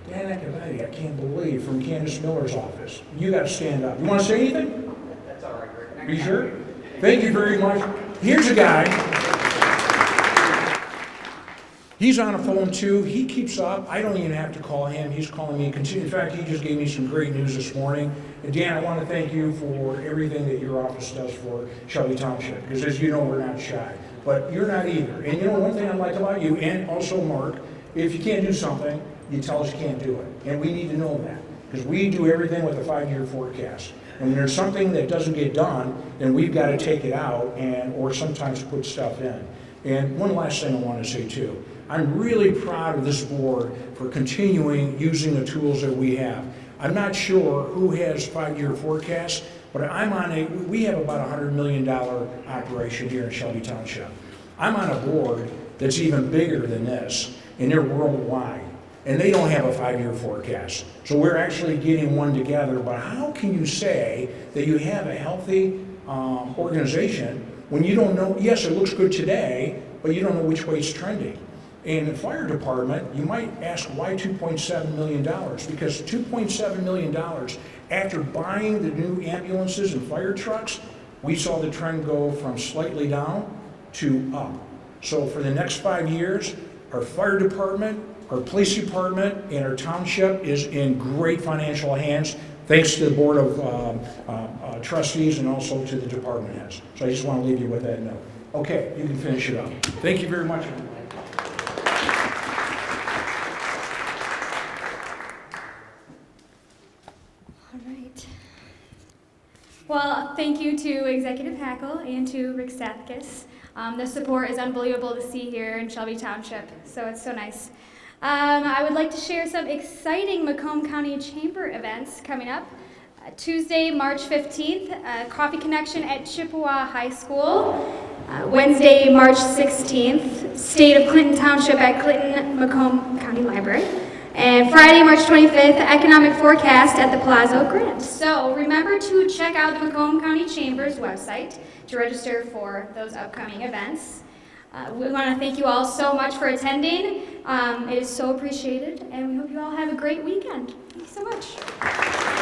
S8: Ecavati, I can't believe, from Candace Miller's office. You got to stand up. You want to say anything? That's all right, Rick. Are you sure? Thank you very much. Here's a guy. He's on a phone too. He keeps up. I don't even have to call him. He's calling me. In fact, he just gave me some great news this morning. And Dan, I want to thank you for everything that your office does for Shelby Township. Because as you know, we're not shy. But you're not either. And you know, one thing I like about you, and also Mark, if you can't do something, you tell us you can't do it. And we need to know that. Because we do everything with a 5-year forecast. And when there's something that doesn't get done, then we've got to take it out or sometimes put stuff in. And one last thing I want to say too. I'm really proud of this board for continuing using the tools that we have. I'm not sure who has 5-year forecasts, but we have about $100 million operation here in Shelby Township. I'm on a board that's even bigger than this, and they're worldwide, and they don't have a 5-year forecast. So we're actually getting one together, but how can you say that you have a healthy organization when you don't know, yes, it looks good today, but you don't know which way it's trending? In the fire department, you might ask why $2.7 million? Because $2.7 million, after buying the new ambulances and fire trucks, we saw the trend go from slightly down to up. So for the next 5 years, our fire department, our police department, and our township is in great financial hands, thanks to the board of trustees and also to the department heads. So I just want to leave you with that note. Okay, you can finish it up. Thank you very much.
S1: Well, thank you to Executive Hackel and to Rick Stathakis. The support is unbelievable to see here in Shelby Township, so it's so nice. I would like to share some exciting Macomb County Chamber events coming up. Tuesday, March 15th, Coffee Connection at Chippewa High School. Wednesday, March 16th, State of Clinton Township at Clinton Macomb County Library. And Friday, March 25th, Economic Forecast at the Palazzo Grand. So remember to check out the Macomb County Chamber's website to register for those upcoming events. We want to thank you all so much for attending. It is so appreciated, and we hope you all have a great weekend. Thank you so much.